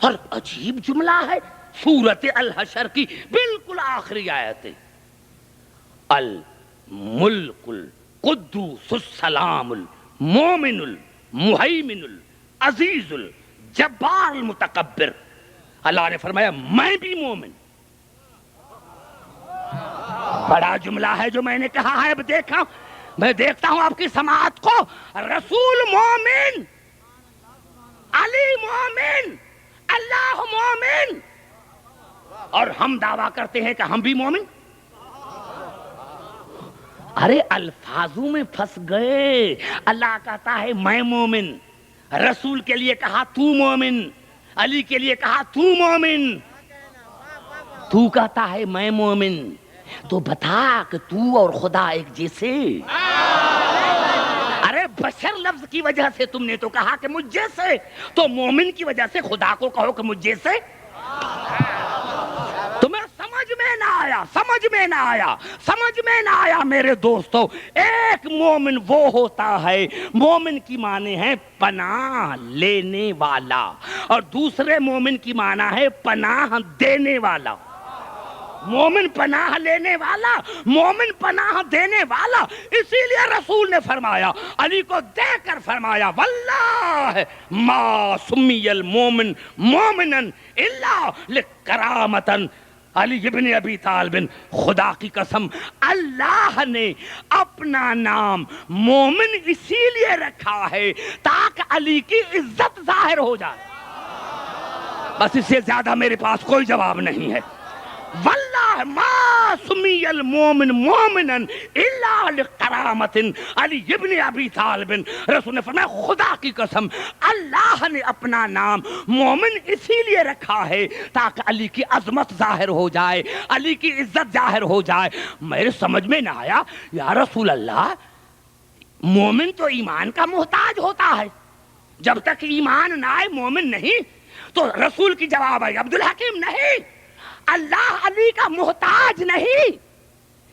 اور عجیب جملہ ہے سورۃ الحشر کی بالکل آخری آیت، الملک القدوس السلام المومن المہیمن العزیز الجبار المتکبر۔ اللہ نے فرمایا میں بھی مومن، بڑا جملہ ہے جو میں نے کہا ہے، اب میں دیکھتا ہوں آپ کی سماعت کو، رسول مومن، علی مومن، اللہ مومن، اور ہم دعویٰ کرتے ہیں کہ ہم بھی مومن۔ ارے الفاظوں میں پھنس گئے، اللہ کہتا ہے میں مومن، رسول کے لیے کہا تو مومن، علی کے لیے کہا تو مومن، تو کہتا ہے میں مومن، تو بتا کہ تو اور خدا ایک جیسے؟ ارے بشر لفظ کی وجہ سے تم نے تو کہا کہ مجھ جیسے، تو مومن کی وجہ سے خدا کو کہو کہ مجھ جیسے؟ تمہیں سمجھ میں نہ آیا، سمجھ میں نہ آیا، سمجھ میں نہ آیا میرے دوستو۔ ایک مومن وہ ہوتا ہے، مومن کی معنی ہے پناہ لینے والا، اور دوسرے مومن کی معنی ہے پناہ دینے والا۔ مومن پناہ لینے والا، مومن پناہ دینے والا، اسی لیے رسول نے فرمایا، علی کو دیکھ کر فرمایا، واللہ ما سمی المومن مومنا الا لکرامتا علی ابن ابی طالب، خدا کی قسم اللہ نے اپنا نام مومن اسی لیے رکھا ہے تاکہ علی کی عزت ظاہر ہو جائے۔ بس اس سے زیادہ میرے پاس کوئی جواب نہیں ہے۔ واللہ ما سمی المومن مومنا الا لکرامت علی ابن ابی طالب، رسول نے فرمایا خدا کی قسم اللہ نے اپنا نام مومن اسی لیے رکھا ہے تاکہ علی کی عظمت ظاہر ہو جائے، علی کی عزت ظاہر ہو جائے۔ میرے سمجھ میں نہ آیا، یا رسول اللہ مومن تو ایمان کا محتاج ہوتا ہے، جب تک ایمان نہ آئے مومن نہیں۔ تو رسول کی جواب ہے عبدالحکیم نہیں، اللہ علی کا محتاج نہیں،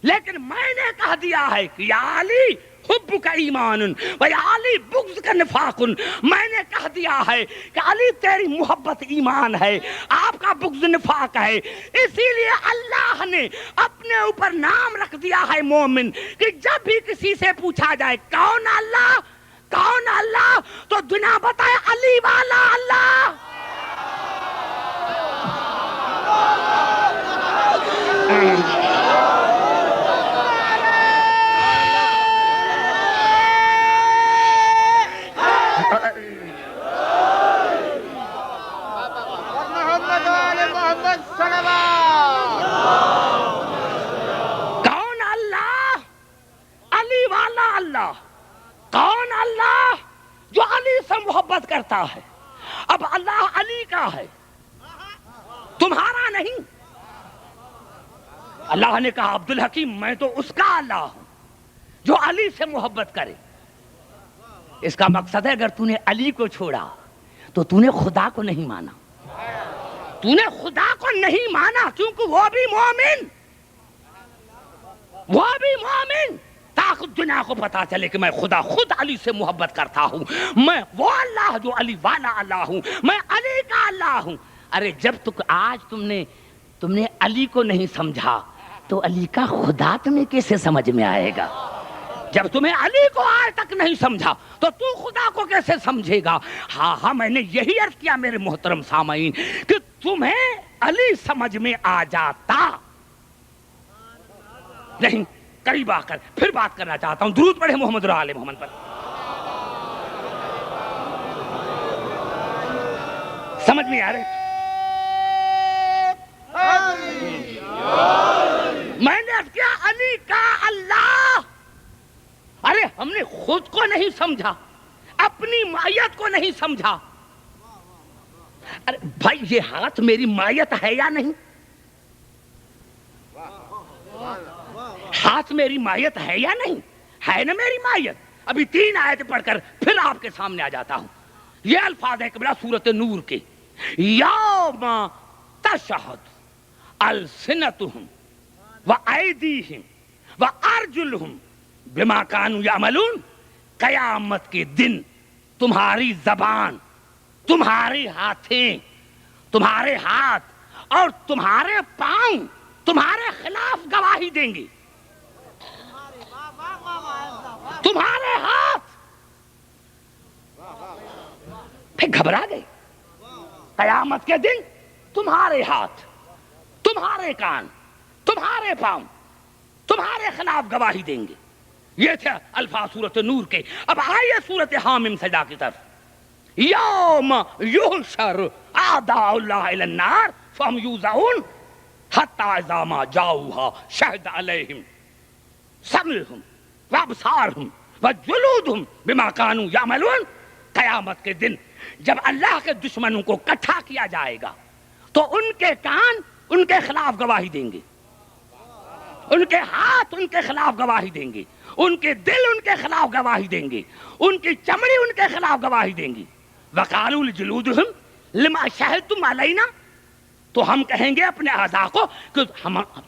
لیکن میں نے کہہ دیا ہے کہ یا علی حب کا ایمان و یا علی بغض کا نفاق، میں نے کہہ دیا ہے کہ علی تیری محبت ایمان ہے، آپ کا بغض نفاق ہے، اسی لیے اللہ نے اپنے اوپر نام رکھ دیا ہے مومن، کہ جب بھی کسی سے پوچھا جائے کون اللہ، کون اللہ، تو دنیا بتائے علی والا اللہ۔ کون اللہ؟ علی والا اللہ۔ کون اللہ؟ جو علی سے محبت کرتا ہے۔ اب اللہ علی کا ہے، تمہارا نہیں۔ اللہ نے کہا عبدالحکیم میں تو اس کا اللہ ہوں جو علی سے محبت کرے۔ اس کا مقصد ہے اگر تو نے علی کو چھوڑا تو تو نے خدا کو نہیں مانا، تو نے خدا کو نہیں مانا، کیونکہ وہ بھی مومن، وہ بھی مومن تاکہ دنیا کو پتا چلے کہ میں خدا خود علی سے محبت کرتا ہوں، میں وہ اللہ جو علی والا اللہ ہوں، میں علی کا اللہ ہوں۔ ارے جب تک آج تم نے علی کو نہیں سمجھا تو علی کا خدا تمہیں کیسے سمجھ میں آئے گا؟ جب تمہیں علی کو آج تک نہیں سمجھا تو خدا کو کیسے سمجھے گا؟ ہاں میں نے یہی عرض کیا میرے محترم سامعین کہ تمہیں علی سمجھ میں آ جاتا نہیں، قریب آ کر پھر بات کرنا چاہتا ہوں۔ درود پڑھے محمد اور آل محمد پر۔ سمجھ میں آ رہے؟ میں نے عرض کیا علی کا اللہ۔ ارے ہم نے خود کو نہیں سمجھا، اپنی مائیت کو نہیں سمجھا۔ ارے بھائی یہ ہاتھ میری مائیت ہے یا نہیں؟ ہاتھ میری مائیت ہے یا نہیں؟ ہے نا میری مائیت؟ ابھی 3 آیتیں پڑھ کر پھر آپ کے سامنے آ جاتا ہوں۔ یہ الفاظ ہے قبلہ سورۃ نور کے، یوم تشہد السنتہم وایدیہم وارجلہم بما کانوا یعملون۔ قیامت کے دن تمہاری زبان، تمہارے ہاتھیں، تمہارے ہاتھ اور تمہارے پاؤں تمہارے خلاف گواہی دیں گے۔ تمہارے ہاتھ پھر گھبرا گئے۔ قیامت کے دن تمہارے ہاتھ، تمہارے کان، تمہارے پاؤں تمہارے خلاف گواہی دیں گے۔ یہ تھے الفاظ سورۃ نور کے۔ اب آئیے سورۃ حامیم سجدہ کی طرف۔ یوم یحشر اعداء اللہ الی النار فہم یوزعون حتی اذا ما جاؤوها شہد علیہم سمعہم وابصارہم وجلودہم بما کانوا یعملون۔ قیامت کے دن جب اللہ کے دشمنوں کو اکٹھا کیا جائے گا تو ان کے کان ان کے خلاف گواہی دیں گے، ان کے ہاتھ ان کے خلاف گواہی دیں گے، ان کے دل ان کے خلاف گواہی دیں گے، ان کی چمڑی ان کے خلاف گواہی دیں گی۔ وقالوا لجلودہم لما شہدتم علینا، تو ہم کہیں گے اپنے اعضاء کو کہ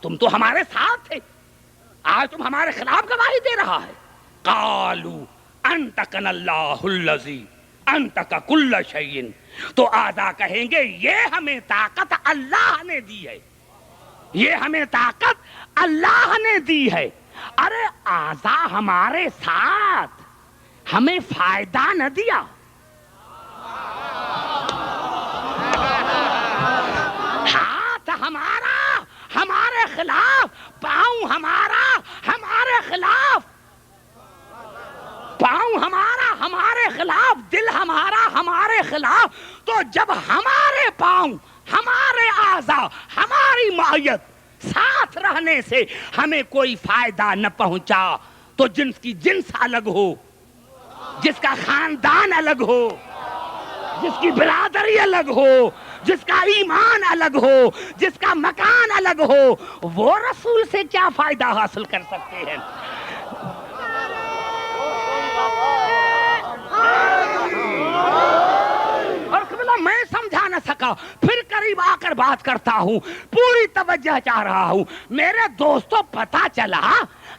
تم تو ہمارے ساتھ تھے، آج تم ہمارے خلاف گواہی دے رہا ہے۔ قالوا انطقنا اللہ الذی انطق کل شیء، تو اعضاء کہیں گے یہ ہمیں طاقت اللہ نے دی ہے، یہ ہمیں طاقت اللہ نے دی ہے۔ ارے اعضاء ہمارے ساتھ ہمیں فائدہ نہ دیا، ہاتھ ہمارا ہمارے خلاف، پاؤں ہمارا ہمارے خلاف، پاؤں ہمارا ہمارے خلاف، دل ہمارا ہمارے خلاف۔ تو جب ہمارے پاؤں، ہمارے اعضاء، ہماری معیت ساتھ رہنے سے ہمیں کوئی فائدہ نہ پہنچا تو جنس کی جنس الگ ہو، جس کا خاندان الگ ہو، جس کی برادری الگ ہو، جس کا ایمان الگ ہو، جس کا مکان الگ ہو، وہ رسول سے کیا فائدہ حاصل کر سکتے ہیں؟ اور قبلہ میں سمجھا نہ سکا، پھر قریب آ کر بات کرتا ہوں، پوری توجہ چاہ رہا ہوں۔ میرے دوستوں پتا چلا،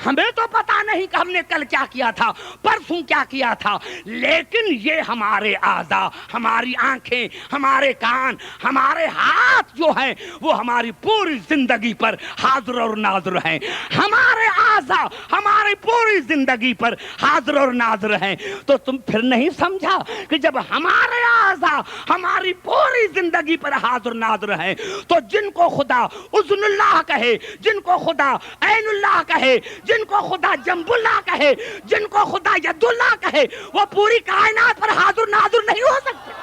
ہمیں تو پتا نہیں کہ ہم نے کل کیا کیا تھا، پرسوں کیا کیا تھا، لیکن یہ ہمارے اعضاء، ہماری آنکھیں، ہمارے کان، ہمارے ہاتھ جو ہیں وہ ہماری پوری زندگی پر حاضر اور ناظر ہیں۔ ہمارے اعضاء ہماری پوری زندگی پر حاضر اور ناظر ہیں۔ تو تم پھر نہیں سمجھا کہ جب ہمارے اعضاء ہماری پوری زندگی پر حاضر ناظر ہیں تو جن کو خدا اذن اللہ کہے، جن کو خدا عین اللہ کہے، جن کو خدا جنب اللہ کہے، جن کو خدا ید اللہ کہے، وہ پوری کائنات پر حاضر ناظر نہیں ہو سکتے۔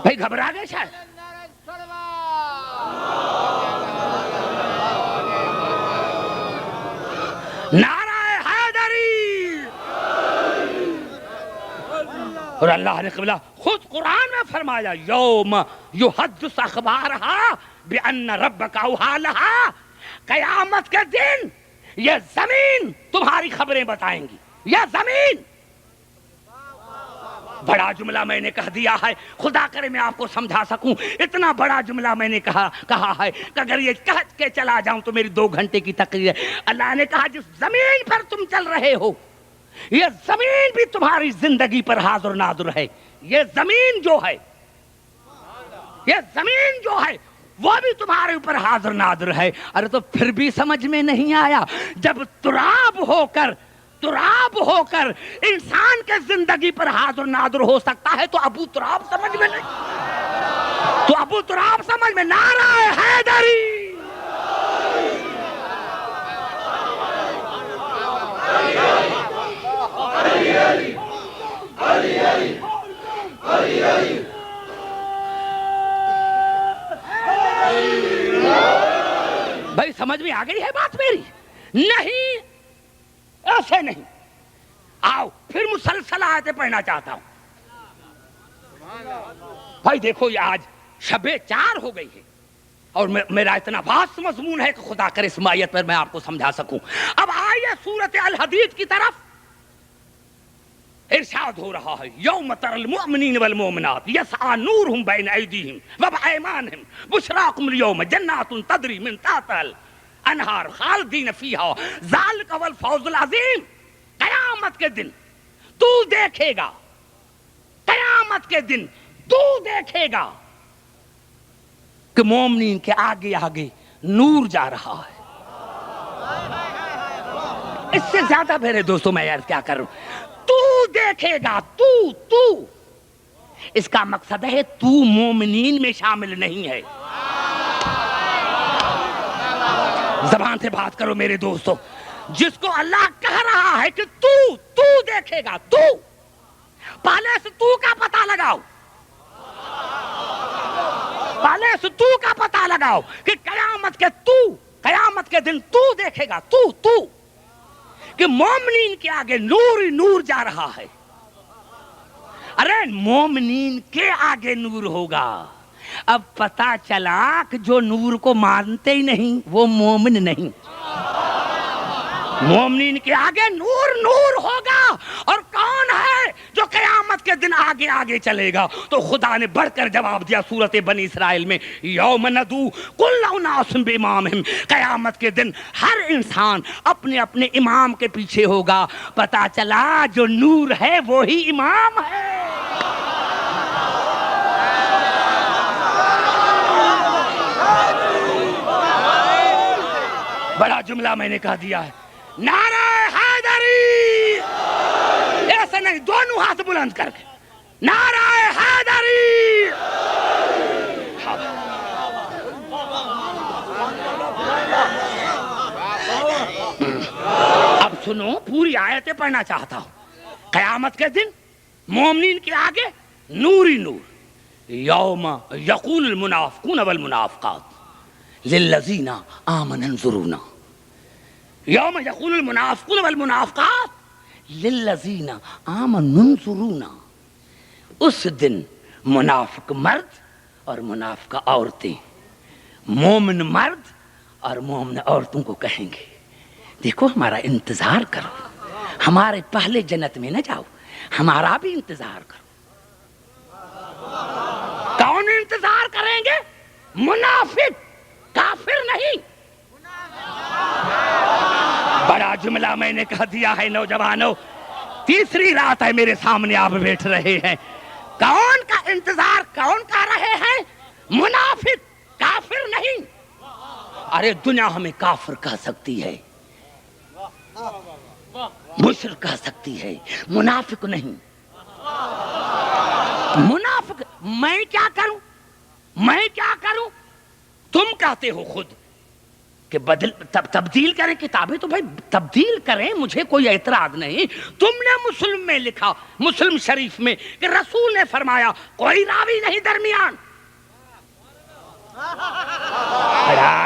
بھائی گھبرا گئے شاید؟ نعرہ حیدری! اور اللہ نے قبلہ خود قرآن میں فرمایا یوم یحدث اخبارہا بان ربک اوحی لہا، قیامت کے دن یہ زمین تمہاری خبریں بتائیں گی. یہ زمین. بڑا جملہ میں نے کہہ دیا ہے, خدا کرے میں آپ کو سمجھا سکوں. اتنا بڑا جملہ میں نے کہا ہے کہ اگر یہ کہہ کے چلا جاؤں تو میری 2 گھنٹے کی تقریر ہے. اللہ نے کہا جس زمین پر تم چل رہے ہو یہ زمین بھی تمہاری زندگی پر حاضر ناظر ہے. یہ زمین جو ہے, یہ زمین جو ہے وہ بھی تمہارے اوپر حاضر ناظر ہے. ارے تو پھر بھی سمجھ میں نہیں آیا, جب تراب ہو کر انسان کے زندگی پر حاضر ناظر ہو سکتا ہے تو ابو تراب سمجھ میں نہیں, تو ابو تراب سمجھ میں. نعرہ حیدری, بھائی سمجھ میں آ گئی ہے بات میری؟ نہیں, ایسے نہیں. آؤ پھر مسلسل آیتیں پڑھنا چاہتا ہوں. بھائی دیکھو یہ آج شب 4 ہو گئی ہے اور میرا اتنا واضح مضمون ہے کہ خدا کرے اس آیت پر میں آپ کو سمجھا سکوں. اب آئیے سورۃ الحدید کی طرف. ارشاد ہو رہا ہے یوم تر المؤمنین والمؤمنات یسعی نورہم بین ایدیہم وبایمانہم بشراکم اليوم جنات تجری من تحتہا الانہار خالدین فیہا ذالک هو الفوز العظیم. قیامت کے دن تو دیکھے گا, قیامت کے دن تو دیکھے گا کہ مومنین کے آگے آگے نور جا رہا ہے. اس سے زیادہ میرے دوستوں میں یار کیا کروں. تو دیکھے گا, تو اس کا مقصد ہے تو مومنین میں شامل نہیں ہے. زبان سے بات کرو میرے دوستو. جس کو اللہ کہہ رہا ہے کہ تو دیکھے گا, تو پہلے سے تو کا پتہ لگاؤ, پہلے سے تو کا پتہ لگاؤ کہ قیامت کے دن تو دیکھے گا, تو کہ مومنین کے آگے نور ہی نور جا رہا ہے. ارے مومنین کے آگے نور ہوگا. اب پتا چلا کہ جو نور کو مانتے ہی نہیں وہ مومن نہیں. مومنین کے آگے نور نور ہوگا. اور کون ہے جو قیامت کے دن آگے آگے چلے گا؟ تو خدا نے بڑھ کر جواب دیا سورۃ بنی اسرائیل میں یوم ندعو کل اناس بامامہم. قیامت کے دن ہر انسان اپنے اپنے امام کے پیچھے ہوگا. پتا چلا جو نور ہے وہی امام ہے. بڑا جملہ میں نے کہہ دیا ہے. نعرہ حیدری, ایسے نہیں, دونوں ہاتھ بلند کر کے نعرہ حیدری. اب سنو, پوری آیتیں پڑھنا چاہتا ہوں. قیامت کے دن مومنین کے آگے نور ہی نور. یوم یقول المنافقون والمنافقات للذین آمنوا انظرونا. یوم یقول المنافقون والمنافقات للذین آمنوا انظرونا. اس دن منافق مرد اور منافقہ عورتیں مومن مرد اور مومن عورتوں کو کہیں گے دیکھو ہمارا انتظار کرو, ہمارے پہلے جنت میں نہ جاؤ, ہمارا بھی انتظار کرو. کون انتظار کریں گے؟ منافق, کافر نہیں. بڑا جملہ میں نے کہہ دیا ہے نوجوانوں. تیسری رات ہے میرے سامنے آپ بیٹھ رہے ہیں. کون کا انتظار کون کر رہے ہیں؟ منافق, کافر نہیں. ارے دنیا ہمیں کافر کہہ سکتی ہے, مشرک کہہ سکتی ہے, منافق نہیں. منافق میں کیا کروں, میں کیا کروں؟ تم کہتے ہو خود کہ تبدیل کریں کتابیں, تو بھائی تبدیل کریں, مجھے کوئی اعتراض نہیں. تم نے مسلم میں لکھا, مسلم شریف میں, کہ رسول نے فرمایا کوئی راوی نہیں درمیان.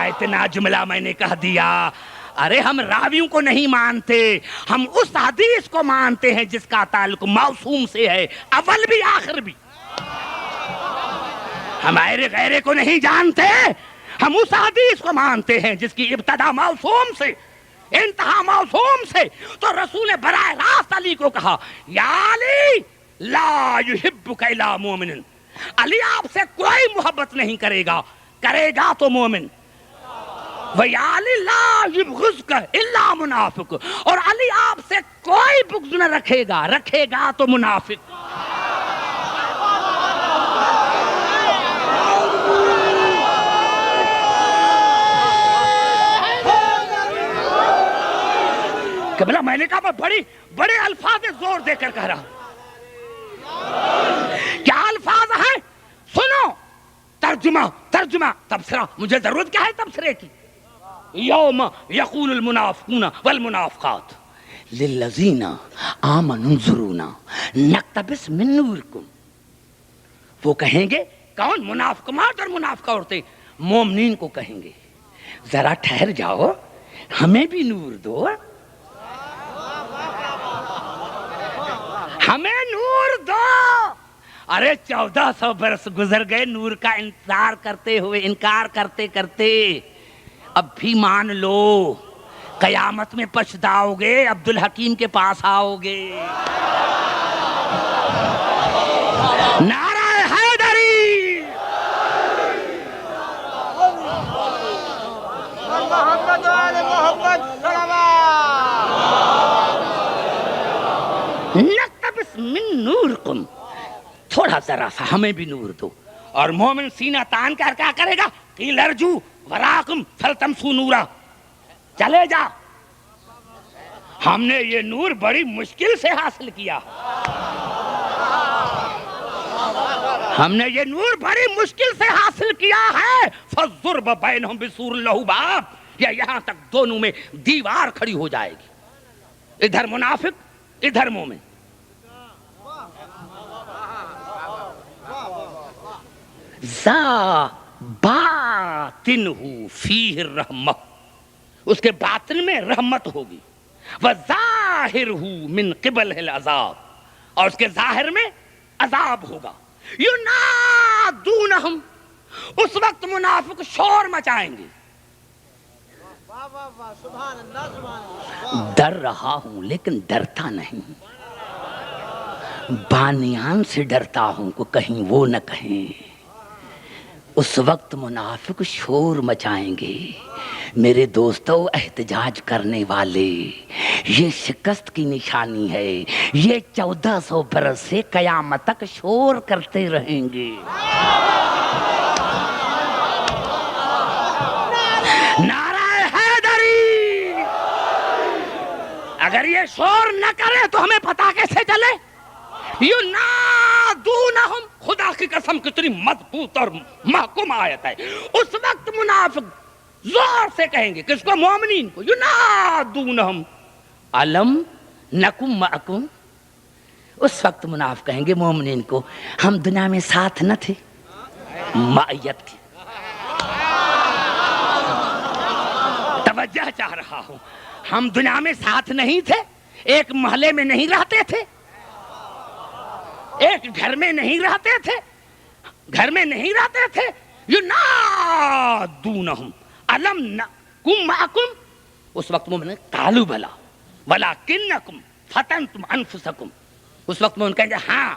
اتنا جملہ میں نے کہہ دیا. ارے ہم راویوں کو نہیں مانتے, ہم اس حدیث کو مانتے ہیں جس کا تعلق معصوم سے ہے, اول بھی آخر بھی. ہمارے غیرے کو نہیں جانتے, ہم اس حدیث کو مانتے ہیں جس کی ابتدا معصوم سے انتہا موسوم سے، تو رسول نے براہ راست علی کو کہا یا علی لا یحبک الا مومن، علی آپ سے کوئی محبت نہیں کرے گا، کرے گا تو مومن، وَيَا علی لا یبغضک الا منافق، اور علی آپ سے کوئی بغض نہ رکھے گا، رکھے گا تو منافق۔ قبلہ میں نے کہا بڑے الفاظ زور دے کر کہہ رہا، کیا الفاظ ہیں؟ سنو ترجمہ تبصرہ، مجھے ضرورت کیا ہے تبصرے کی؟ یوم یقول المنافقون والمنافقات للذین آمنوا انظرونا نقتبس من نورکم، وہ کہیں گے کون؟ منافق مرد اور منافق عورتیں مومنین کو کہیں گے ذرا ٹھہر جاؤ، ہمیں بھی نور دو، ہمیں نور دو۔ ارے 1400 برس گزر گئے نور کا انتظار کرتے ہوئے، انکار کرتے کرتے، اب بھی مان لو، قیامت میں پچھتاؤ گے، عبدالحکیم کے پاس آؤ گے۔ نعرہ حیدری، محمد آل محمد نقتبس من نورکم، تھوڑا ذرا سا ہمیں بھی نور دو۔ اور مومن سینہ تان کر کیا کرے گا؟ قیل ارجو وراکم فلتمسوا نورا، چلے جا، ہم نے یہ نور بڑی مشکل سے حاصل کیا، ہم نے یہ نور بڑی مشکل سے حاصل کیا ہے، فَالضُّرْبَ بَيْنَهُمْ بِسُورٍ لَهُ بَابٌ، یا یہاں تک دونوں میں دیوار کھڑی ہو جائے گی، ادھر منافق ادھر مومن۔ ذا باطنہ فیہ الرحمہ، اس کے باطن میں رحمت ہوگی، وظاہرہ من قبلہ العذاب، اور اس کے ظاہر میں عذاب ہوگا۔ ینادونہم، اس وقت منافق شور مچائیں گے، ڈر رہا ہوں لیکن ڈرتا نہیں، بانیان سے ڈرتا ہوں کہ کہیں وہ نہ کہیں۔ اس وقت منافق شور مچائیں گے، میرے دوستو احتجاج کرنے والے، یہ شکست کی نشانی ہے، یہ 1400 برس سے قیامت تک شور کرتے رہیں گے۔ نعرہ حیدری، اگر یہ شور نہ کرے تو ہمیں پتا کیسے چلے؟ ینادونہم، خدا کی قسم کتنی مضبوط اور محکم آیت ہے، اس وقت منافق زور سے کہیں گے، کس کو؟ مومنین کو، ینادونہم علم نکم معکم، اس وقت منافق کہیں گے مومنین کو ہم دنیا میں ساتھ نہ تھے، معیت کی توجہ چاہ رہا ہوں، ہم دنیا میں ساتھ نہیں تھے، ایک محلے میں نہیں رہتے تھے، ایک گھر میں نہیں رہتے تھے، گھر میں نہیں رہتے تھے، ینادونہم علم نکم معکم، اس وقت مومن قالوا بلا ولکنکم فتنتم انفسکم، اس وقت مومن کہیں گے ہاں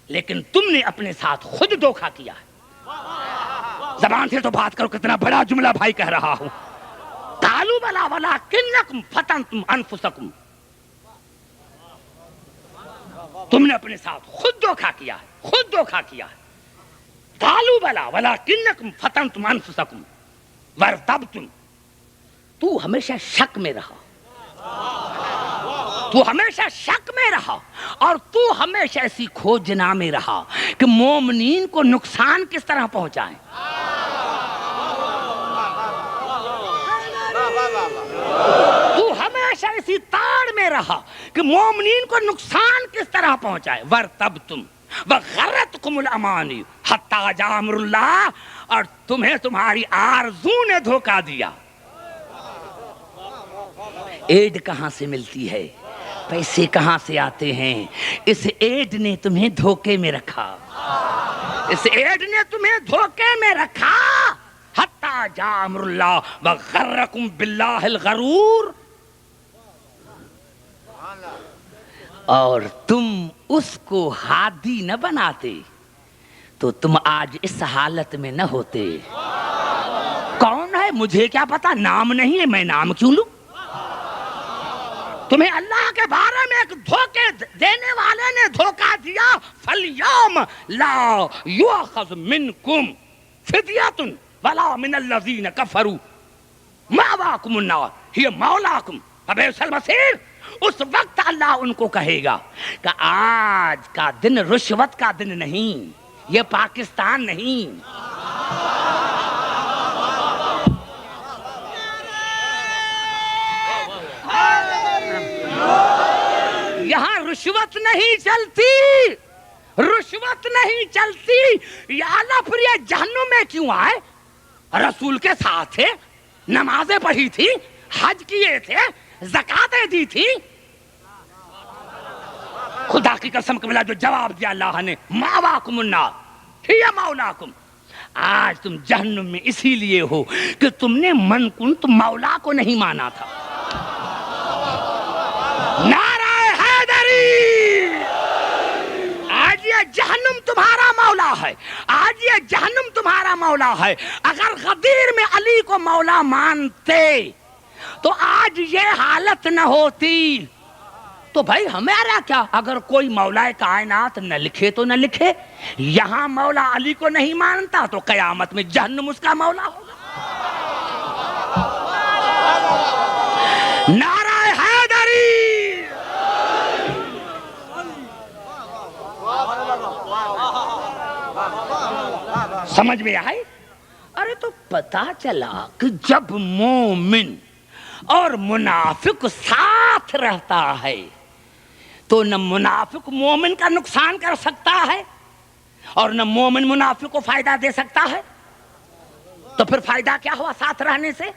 لیکن تم نے اپنے ساتھ خود دھوکہ کیا ہے۔ زبان سے تو بات کرو، کتنا بڑا جملہ بھائی کہہ رہا ہوں، قالوا بلا ولکنکم فتنتم انفسکم، تم نے اپنے ساتھ خود دھوکہ کیا ہے، خود دھوکہ کیا ہے۔ قالوا بلا ولکنکم فتنتم انفسکم وارتبتم، تو ہمیشہ شک میں رہا، تو ہمیشہ شک میں رہا، اور تو ہمیشہ ایسی کھوجنا میں رہا کہ مومنین کو نقصان کس طرح پہنچائیں۔ تو ہمیشہ اسی تاڑ میں رہا کہ مومنین کو نقصان کس طرح پہنچائے۔ وَارْتَبْتُمْ وَغَرَّتْكُمُ الْأَمَانِيُّ حَتَّىٰ جَاءَ أَمْرُ اللَّهِ، اور تمہیں تمہاری آرزو نے دھوکہ دیا۔ ایڈ کہاں سے ملتی ہے، پیسے کہاں سے آتے ہیں، اس ایڈ نے تمہیں دھوکے میں رکھا، اس ایڈ نے تمہیں دھوکے میں رکھا۔ حتیٰ جاء امر اللہ وغرکم باللہ الغرور، اور تم اس کو ہادی نہ بناتے تو تم آج اس حالت میں نہ ہوتے. کون ہے مجھے کیا پتا، نام نہیں ہے، میں نام کیوں لوں؟ تمہیں اللہ کے بارے میں ایک دھوکے دینے والے نے دھوکہ دیا. فَالْيَوْمَ لَا يُؤْخَذْ مِنْكُمْ فِدْيَةٌ وَلَا مِنَ الَّذِينَ كَفَرُوا مَأْوَاكُمُ النَّارُ هِيَ مَوْلَاكُمْ وَبِئْسَ الْمَصِيرُ. اس وقت اللہ ان کو کہے گا کہ آج کا دن رشوت کا دن نہیں، یہ پاکستان نہیں. یہاں رشوت نہیں چلتی، رشوت نہیں چلتی. یا اللہ پھر یہ جہنم میں کیوں آئے؟ رسول کے ساتھ تھے، نمازیں پڑھی تھی، حج کیے تھے، زکاتیں دی تھی. خدا کی قسم کے بلا جو جواب دیا اللہ نے، ماواکم النار ہی مولاکم. آج تم جہنم میں اسی لیے ہو کہ تم نے من کنت مولا کو نہیں مانا تھا. نعرہ حیدری. آج یہ جہنم تمہارا مولا ہے، آج یہ جہنم تمہارا مولا ہے. اگر غدیر میں علی کو مولا مانتے تو آج یہ حالت نہ ہوتی. تو بھائی ہمارا کیا، اگر کوئی مولا کائنات نہ لکھے تو نہ لکھے. یہاں مولا علی کو نہیں مانتا تو قیامت میں جہنم اس کا مولا ہوگا. نعرہ حیدری. سمجھ میں آئی؟ ارے تو پتا چلا کہ جب مومن اور منافق ساتھ رہتا ہے تو نہ منافق مومن کا نقصان کر سکتا ہے اور نہ مومن منافق کو فائدہ دے سکتا ہے. تو پھر فائدہ کیا ہوا ساتھ رہنے سے؟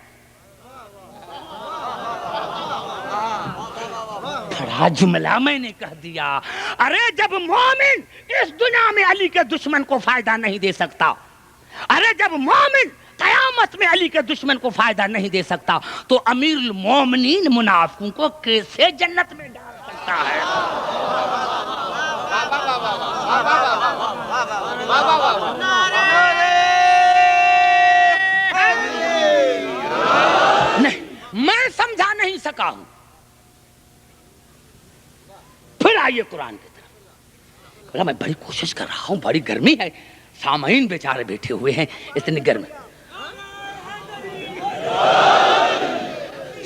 بڑا جملہ میں نے کہہ دیا. ارے جب مومن اس دنیا میں علی کے دشمن کو فائدہ نہیں دے سکتا، ارے جب مومن قیامت میں علی کے دشمن کو فائدہ نہیں دے سکتا تو امیر المومنین منافقوں کو کیسے جنت میں ڈال سکتا ہے؟ نہیں، میں سمجھا نہیں سکا ہوں. پھر آئیے قرآن کی طرف. میں بڑی کوشش کر رہا ہوں، بڑی گرمی ہے، سامعین بیچارے بیٹھے ہوئے ہیں اتنی گرمی.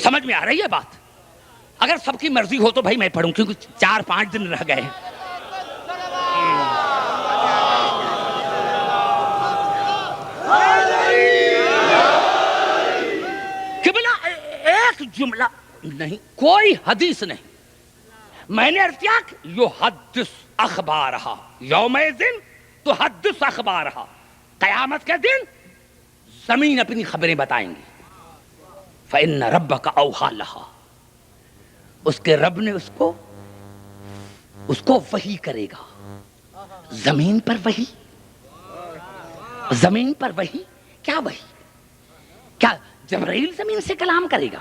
سمجھ میں آ رہی ہے بات؟ اگر سب کی مرضی ہو تو بھائی میں پڑھوں، کیونکہ 4-5 دن رہ گئے ہیں. قبلہ ایک جملہ نہیں، کوئی حدیث نہیں. میں نے عرض کیا کہ یحدث اخبارہا یومئذ تحدث اخبارہا. قیامت کے دن زمین اپنی خبریں بتائیں گی. فإن ربک اوحی لہا. اس کے رب نے اس کو وحی کرے گا. زمین پر وحی، زمین پر وحی. کیا وحی؟ کیا جبرائیل زمین سے کلام کرے گا؟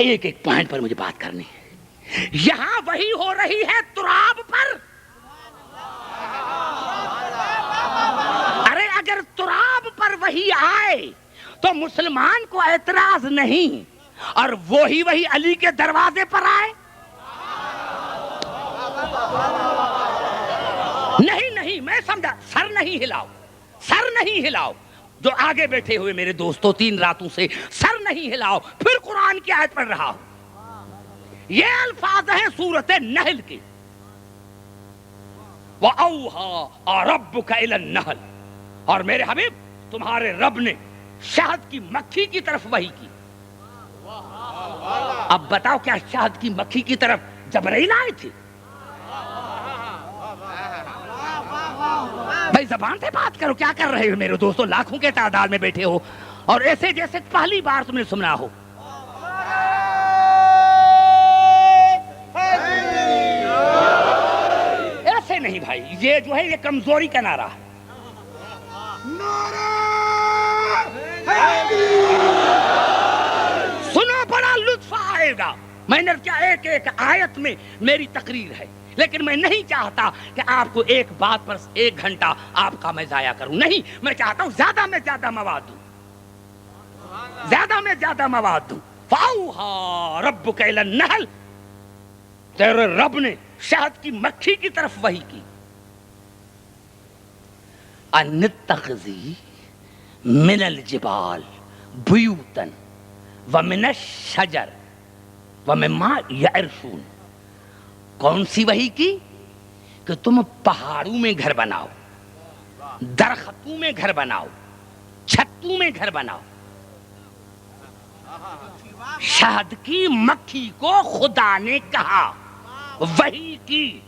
ایک ایک پوائنٹ پر مجھے بات کرنی ہے. یہاں وحی ہو رہی ہے تراب پر. ارے اگر تراب پر وحی آئے تو مسلمان کو اعتراض نہیں، اور وہی علی کے دروازے پر آئے. نہیں میں سمجھا. سر نہیں ہلاؤ، سر نہیں ہلاؤ. جو آگے بیٹھے ہوئے میرے دوستوں 3 راتوں سے سر نہیں ہلاؤ. پھر قرآن کی آیت پڑھ رہا ہوں. یہ الفاظ ہیں سورۃ النحل کے. وَأَوْحَىٰ رَبُّكَ إِلَى النَّحْلِ. اور میرے حبیب تمہارے رب نے شہد کی مکھی کی طرف وحی کی. اب بتاؤ کیا شہد کی مکھی کی طرف جبرائیل آئے تھے؟ بھائی زبان سے بات کرو. کیا کر رہے ہو میرے دوستوں؟ لاکھوں کے تعداد میں بیٹھے ہو اور ایسے جیسے پہلی بار تم نے سنا ہو. ایسے نہیں بھائی، یہ جو ہے یہ کمزوری کا نعرہ ہے. سنو بڑا لطف آئے گا. میں نے کیا ایک ایک آیت میں میری تقریر ہے، لیکن میں نہیں چاہتا کہ آپ کو ایک بات پر 1 گھنٹہ آپ کا میں ضائع کروں، نہیں، میں چاہتا ہوں زیادہ میں زیادہ مواد دوں، زیادہ میں زیادہ مواد دوں۔ فَأَوْحَىٰ رَبُّكَ إِلَى النَّحْلِ، تیرے رب نے شہد کی مکھی کی طرف وحی کی، أَنِ اتَّخِذِي مِنَ الْجِبَالِ بُيُوتًا وَمِنَ الشَّجَرِ وَمِمَّا يَعْرِشُونَ۔ کون سی وحی کی؟ کہ تم پہاڑوں میں گھر بناؤ، درختوں میں گھر بناؤ، چھتوں میں گھر بناؤ۔ شہد کی مکھی کو خدا نے کہا، وحی کی۔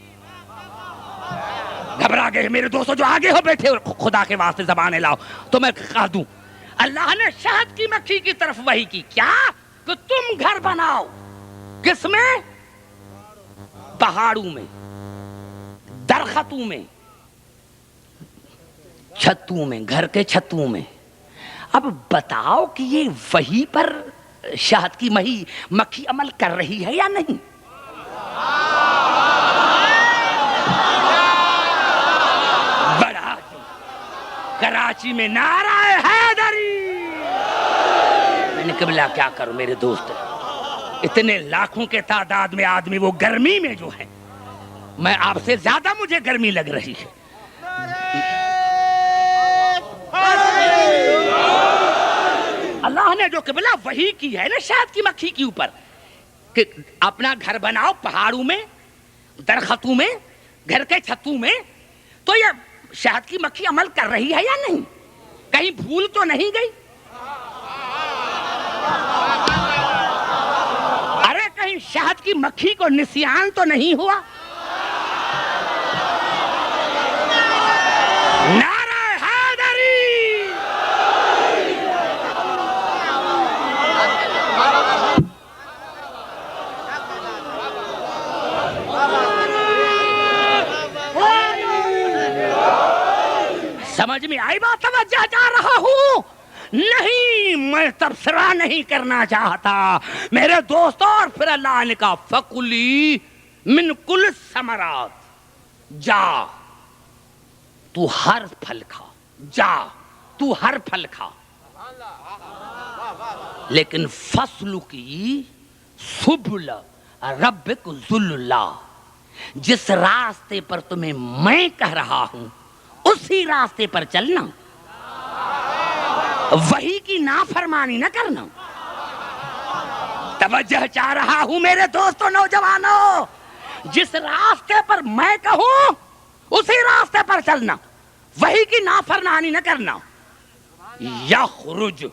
گھبرا گئے میرے دوستو جو آگے ہو بیٹھے، خدا کے واسطے زبانیں لاؤ تو میں کہہ دوں، اللہ نے شہد کی مکھی کی طرف وحی کی، کیا؟ کہ تم گھر بناؤ۔ کس میں؟ پہاڑوں میں، درختوں میں، چھتوں میں، گھر کے چھتوں میں۔ اب بتاؤ کہ یہ وحی پر شہد کی مکھی عمل کر رہی ہے یا نہیں؟ بڑا کراچی میں نعرہ حیدری، میں نے قبلہ کیا کروں میرے دوست، اتنے لاکھوں کے تعداد میں آدمی، وہ گرمی میں جو ہے، میں آپ سے زیادہ مجھے گرمی لگ رہی ہے۔ اللہ نے جو قبلہ وحی کی ہے نا شہد کی مکھی کے اوپر، کہ اپنا گھر بناؤ پہاڑوں میں، درختوں میں، گھر کے چھتوں میں، تو یہ شہد کی مکھی عمل کر رہی ہے یا نہیں؟ کہیں بھول تو نہیں گئی؟ ارے کہیں شہد کی مکھی کو نسیان تو نہیں ہوا؟ نعرہ حیدری! سمجھ میں آئی بات؟ توجہ جا رہا ہوں؟ نہیں، میں تبصرہ نہیں کرنا چاہتا میرے دوستو۔ اور پھر اللہ نے کہا فَكُلِي مِن كُلِّ الثَّمَرَاتِ، جا تو ہر پھل کھا، جا تو ہر پھل کھا، لیکن فَاسْلُكِي سُبُلَ رَبِّكَ ذُلُّلَّا، جس راستے پر تمہیں میں کہہ رہا ہوں اسی راستے پر چلنا، وحی کی نافرمانی نہ کرنا۔ توجہ چاہ رہا ہوں میرے دوستو نوجوانوں، جس راستے پر میں کہوں اسی راستے پر چلنا، وحی کی نافرمانی نہ کرنا۔ یخرج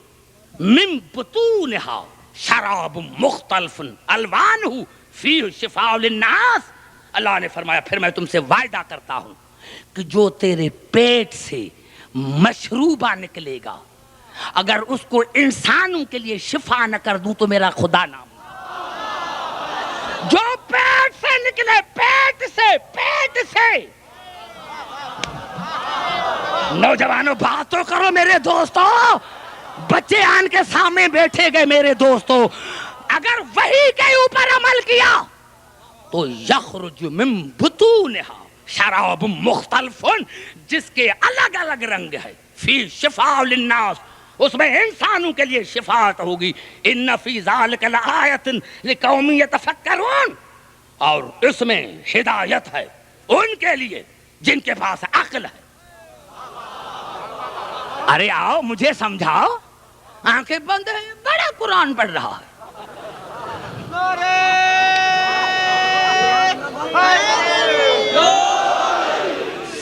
من بطونہا شراب مختلف الوانہ فیہ شفاء للناس، اللہ نے فرمایا پھر میں تم سے وعدہ کرتا ہوں کہ جو تیرے پیٹ سے مشروبہ نکلے گا، اگر اس کو انسانوں کے لیے شفا نہ کر دوں تو میرا خدا نام، جو پیٹ سے نکلے، پیٹ سے نوجوانوں بات تو کرو میرے دوستو، بچے آن کے سامنے بیٹھے گئے میرے دوستو، اگر وحی کے اوپر عمل کیا تو یخرج من بطونہا شراب مختلف، جس کے الگ الگ رنگ ہے، فی شفاء للناس، اس میں انسانوں کے لیے شفاعت ہوگی، ان فی ذالک لآیۃ لقوم یتفکرون، اور اس میں ہدایت ہے ان کے لیے جن کے پاس عقل ہے۔ ارے آؤ مجھے سمجھاؤ، آنکھیں بند ہیں، بڑا قرآن پڑھ رہا ہے۔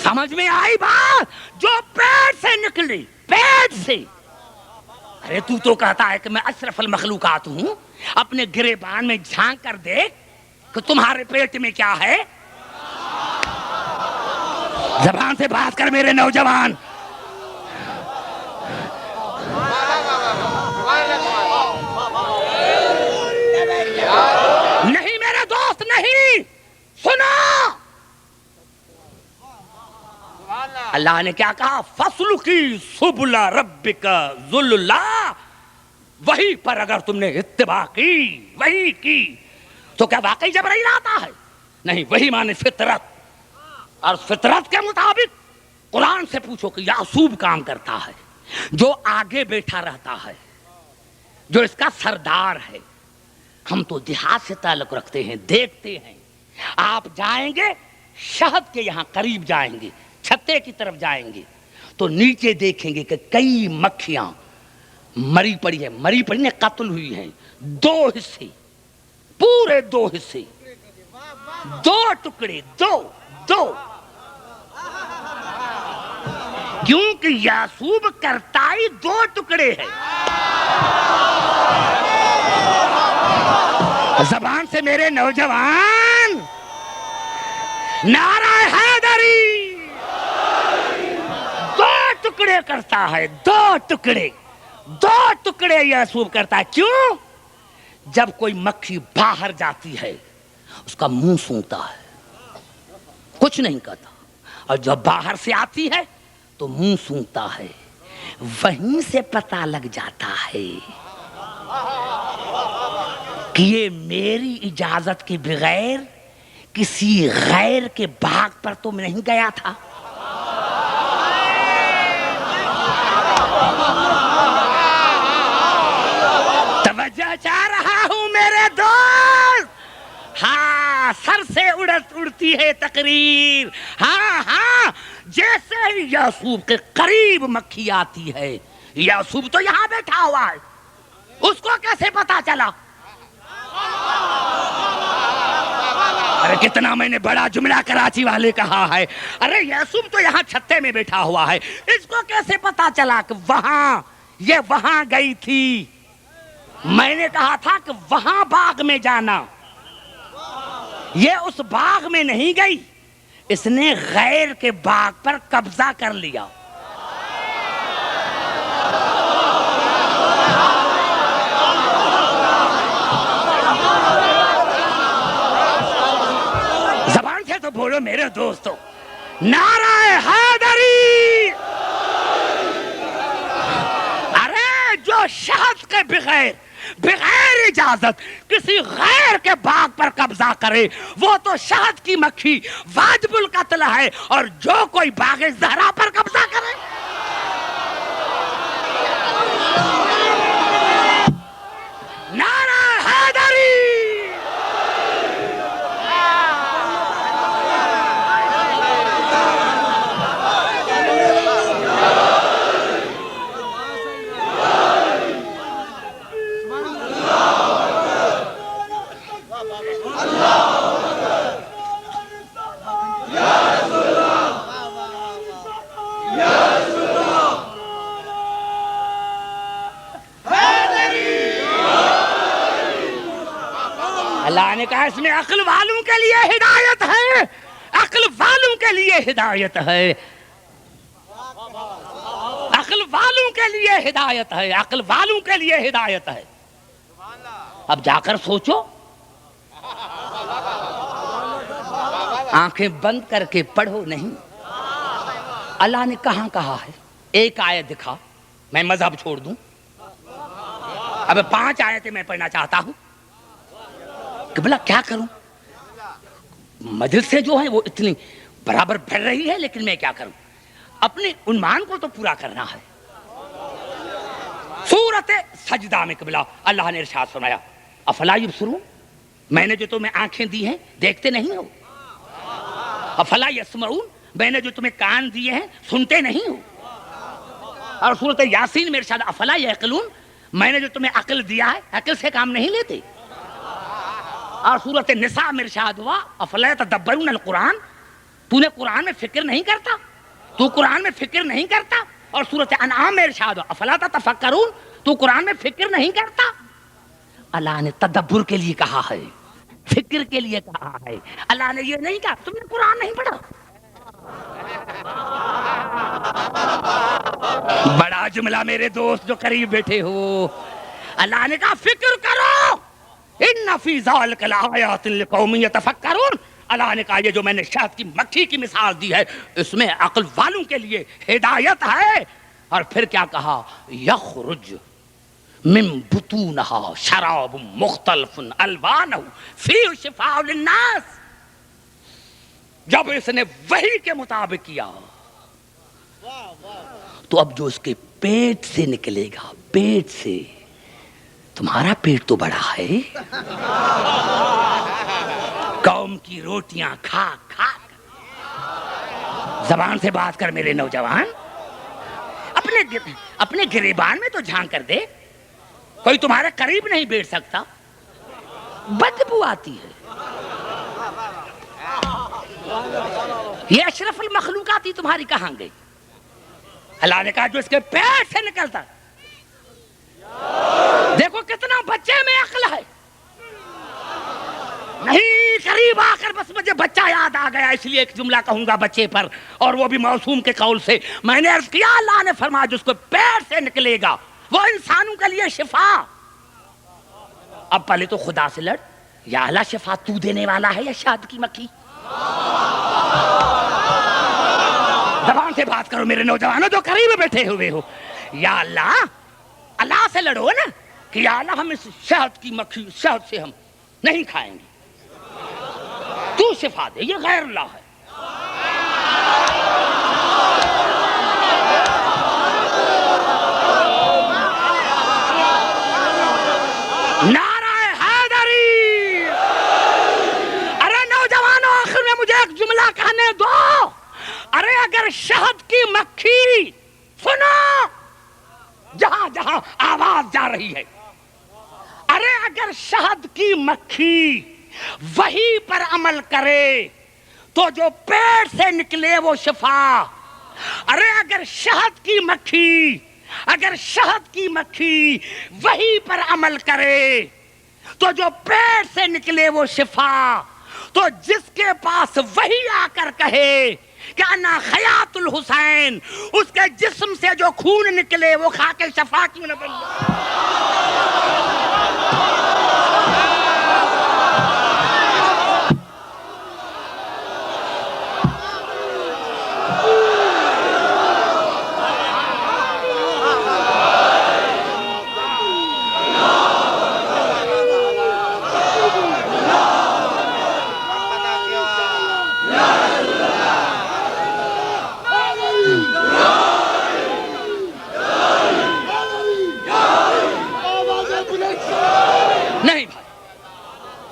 سمجھ میں آئی بات؟ جو پیٹ سے نکلی، پیٹ سے، ارے تو کہتا ہے کہ میں اشرف المخلوقات ہوں، اپنے گریبان میں جھانک کر دیکھ کہ تمہارے پیٹ میں کیا ہے۔ زبان سے بات کر میرے نوجوان۔ نہیں میرے دوست، نہیں، سنو، اللہ نے کیا کہا؟ فَاسْلُكِي سُبُلَ رَبِّكَ ذُلُّلَّا، وہی پر اگر تم نے اتباع کی، وہی کی، تو کیا واقعی جبرائیل آتا ہے؟ نہیں، وہی مانے فطرت، اور فطرت کے مطابق قرآن سے پوچھو کہ یعصوب کام کرتا ہے، جو آگے بیٹھا رہتا ہے، جو اس کا سردار ہے۔ ہم تو دیہات سے تعلق رکھتے ہیں، دیکھتے ہیں۔ آپ جائیں گے شہد کے یہاں قریب جائیں گے، چھتے کی طرف جائیں گے تو نیچے دیکھیں گے کہ کئی مکھیاں مری پڑی ہیں، قتل ہوئی ہیں، دو حصے، پورے دو حصے، دو ٹکڑے، دو کیونکہ یعصوب کرتا ہی دو ٹکڑے ہے۔ زبان سے میرے نوجوان، نعرہ حیدری، دو ٹکڑے کرتا ہے، دو ٹکڑے یعصوب کرتا ہے۔ کیوں؟ جب کوئی مکھی باہر جاتی ہے اس کا منہ سونگتا ہے، کچھ نہیں کہتا، اور جب باہر سے آتی ہے تو منہ سونگتا ہے، وہیں سے پتہ لگ جاتا ہے کہ یہ میری اجازت کے بغیر کسی غیر کے باغ پر تو نہیں گیا تھا۔ توجہ چاہ رہا ہوں میرے دوست، ہاں، سر سے اڑتی ہے تقریر، ہاں، جیسے ہی یعصوب کے قریب مکھی آتی ہے، یعصوب تو یہاں بیٹھا ہوا ہے، اس کو کیسے پتا چلا؟ ارے کتنا میں نے بڑا جملہ کراچی والے کہا ہے، ارے یعصوب تو یہاں چھتے میں بیٹھا ہوا ہے، اس کو کیسے پتا چلا کہ یہ وہاں گئی تھی؟ میں نے کہا تھا کہ وہاں باغ میں جانا، یہ اس باغ میں نہیں گئی، اس نے غیر کے باغ پر قبضہ کر لیا۔ زبان سے تو بولو میرے دوستو، نعرہ حیدری! ارے جو شہد کے بغیر اجازت کسی غیر کے باغ پر قبضہ کرے وہ تو شہد کی مکھی واجب القتل ہے، اور جو کوئی باغ زہرا پر قبضہ کرے نعرہ حیدری! اللہ نے کہا اس میں عقل والوں کے لیے ہدایت ہے، عقل والوں کے لیے ہدایت ہے، عقل والوں کے لیے ہدایت ہے، عقل والوں کے لیے ہدایت ہے۔ اب جا کر سوچو، آنکھیں بند کر کے پڑھو نہیں، اللہ نے کہاں کہا ہے؟ ایک آیت دکھا، میں مذہب چھوڑ دوں۔ اب 5 آیتیں میں پڑھنا چاہتا ہوں کہ بلا کیا کروں، مجلسیں جو ہیں وہ اتنی برابر بڑھ رہی ہے، لیکن میں کیا کروں، اپنے عنوان کو تو پورا کرنا ہے۔ سورۃ سجدہ میں قبلہ اللہ نے ارشاد فرمایا، افلا یبصرون، میں نے جو تمہیں آنکھیں دی ہیں دیکھتے نہیں ہو؟ افلا یسمعون، میں نے جو تمہیں کان دیے ہیں سنتے نہیں ہو؟ اور سورۃ یاسین میں ارشاد، افلا یعقلون، میں نے جو تمہیں عقل دیا ہے عقل سے کام نہیں لیتے؟ اور سورۃ نساء میں ارشاد ہوا، افلا یتدبرون القرآن، تو نے قرآن میں فکر نہیں کرتا، تو قرآن میں فکر نہیں کرتا؟ اور سورۃ انعام میں ارشاد ہوا، افلا تتفکرون، تو قرآن میں فکر نہیں کرتا؟ اللہ نے تدبر کے لیے کہا ہے، فکر کے لیے کہا ہے، اللہ نے یہ نہیں کہا تم نے قرآن نہیں پڑھا۔ بڑا جملہ میرے دوست جو قریب بیٹھے ہو، اللہ نے کہا فکر کرو، ان فی ذلک لآیات لقوم یتفکرون، اللہ نے کہا یہ جو میں نے شہد کی مکھی کی مثال دی ہے اس میں عقل والوں کے لیے ہدایت ہے۔ اور پھر کیا کہا، یخرج من بطونہا شراب مختلف الوانہ فیہ شفاء للناس. جب اس نے وحی کے مطابق کیا تو اب جو اس کے پیٹ سے نکلے گا، پیٹ سے، تمہارا پیٹ تو بڑا ہے، قوم کی روٹیاں کھا کھا کر. زبان سے بات کر میرے نوجوان، اپنے گریبان میں تو جھانک کر دے، کوئی تمہارے قریب نہیں بیٹھ سکتا، بدبو آتی ہے. یہ اشرف المخلوقات ہی تمہاری کہاں گئی؟ اللہ نے کہا جو اس کے پیٹ سے نکلتا. دیکھو کتنا بچے میں عقل ہے. نہیں قریب آ کر بس مجھے بچہ یاد آ گیا، اس لیے ایک جملہ کہوں گا بچے پر، اور وہ بھی معصوم کے قول سے. میں نے عرض کیا اللہ نے فرمایا جو اس کو پیٹ سے نکلے گا وہ انسانوں کے لیے شفا. اب پہلے تو خدا سے لڑ، یا اللہ شفا تو دینے والا ہے یا شہد کی مکھی؟ زبان سے بات کرو میرے نوجوانوں جو قریب بیٹھے ہوئے ہو. یا اللہ سے لڑو نا کہ یا اللہ ہم اس شہد کی مکھی، شہد سے ہم نہیں کھائیں گے، تو شفا دے. یہ غیر اللہ ہے. نعرہ حیدری. ارے نوجوانوں آخر میں مجھے ایک جملہ کہنے دو. ارے اگر شہد کی مکھی، سنو جہاں جہاں آواز جا رہی ہے، ارے اگر شہد کی مکھی وہی پر عمل کرے تو جو پیٹ سے نکلے وہ شفا. ارے اگر شہد کی مکھی وہی پر عمل کرے تو جو پیٹ سے نکلے وہ شفا. تو جس کے پاس وہی آ کر کہے کہ انا خیات الحسین، اس کے جسم سے جو خون نکلے وہ کھا کے شفا کیوں نہ بن جائے؟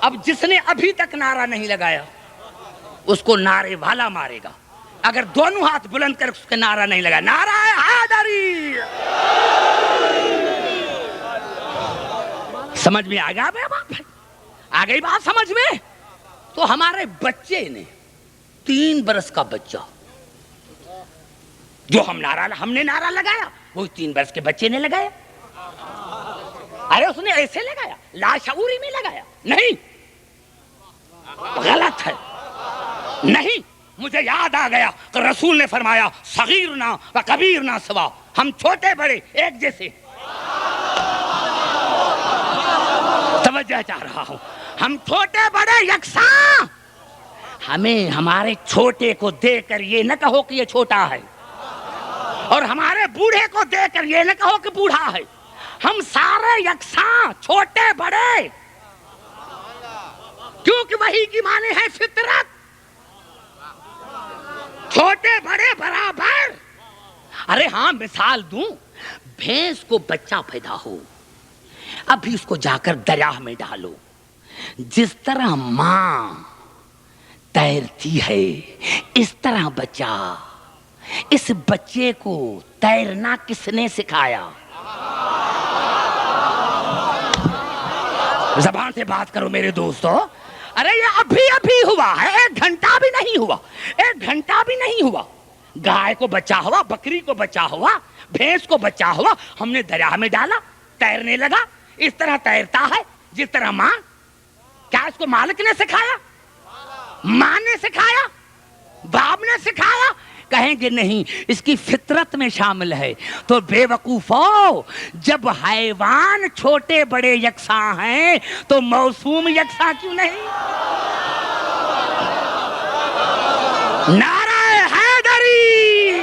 اب جس نے ابھی تک نعرہ نہیں لگایا اس کو نعرے والا مارے گا. اگر دونوں ہاتھ بلند کر اس کے نعرہ نہیں لگا، نعرہ حیدری. سمجھ میں آ گیا بات؟ آ گئی بات سمجھ میں؟ تو ہمارے بچے نے 3 برس کا بچہ جو ہم نے نعرہ لگایا وہ 3 برس کے بچے نے لگایا. ارے اس نے ایسے لگایا، لاشعوری میں لگایا نہیں، غلط ہے. نہیں، مجھے یاد آ گیا کہ رسول نے فرمایا صغیرنا و کبیرنا سوا، ہم چھوٹے بڑے ایک جیسے. توجہ چاہ رہا ہوں، ہم چھوٹے بڑے یکساں. ہمیں ہمارے چھوٹے کو دیکھ کر یہ نہ کہو کہ یہ چھوٹا ہے، اور ہمارے بوڑھے کو دیکھ کر یہ نہ کہو کہ بوڑھا ہے. ہم سارے یکساں، چھوٹے بڑے، کیونکہ وہی کی معنی ہے فطرت. چھوٹے بڑے برابر. ارے ہاں مثال دوں، بھینس کو بچہ پیدا ہو، ابھی اس کو جا کر دریا میں ڈالو. جس طرح ماں تیرتی ہے اس طرح بچہ. اس بچے کو تیرنا کس نے سکھایا؟ زبان سے بات کرو میرے دوستو. ارے یہ ابھی ہوا ہے، 1 گھنٹہ بھی نہیں ہوا، 1 گھنٹہ بھی نہیں ہوا. گائے کو بچہ ہوا، بکری کو بچہ ہوا، بھینس کو بچہ ہوا، ہم نے دریا میں ڈالا، تیرنے لگا. اس طرح تیرتا ہے جس طرح ماں. کیا اس کو مالک نے سکھایا؟ ماں نے سکھایا؟ باپ نے سکھایا؟ کہیں گے نہیں، اس کی فطرت میں شامل ہے. تو بے وقوفو، جب حیوان چھوٹے بڑے یکساں ہیں تو موسوم یکساں کیوں نہیں؟ نعرہ حیدری.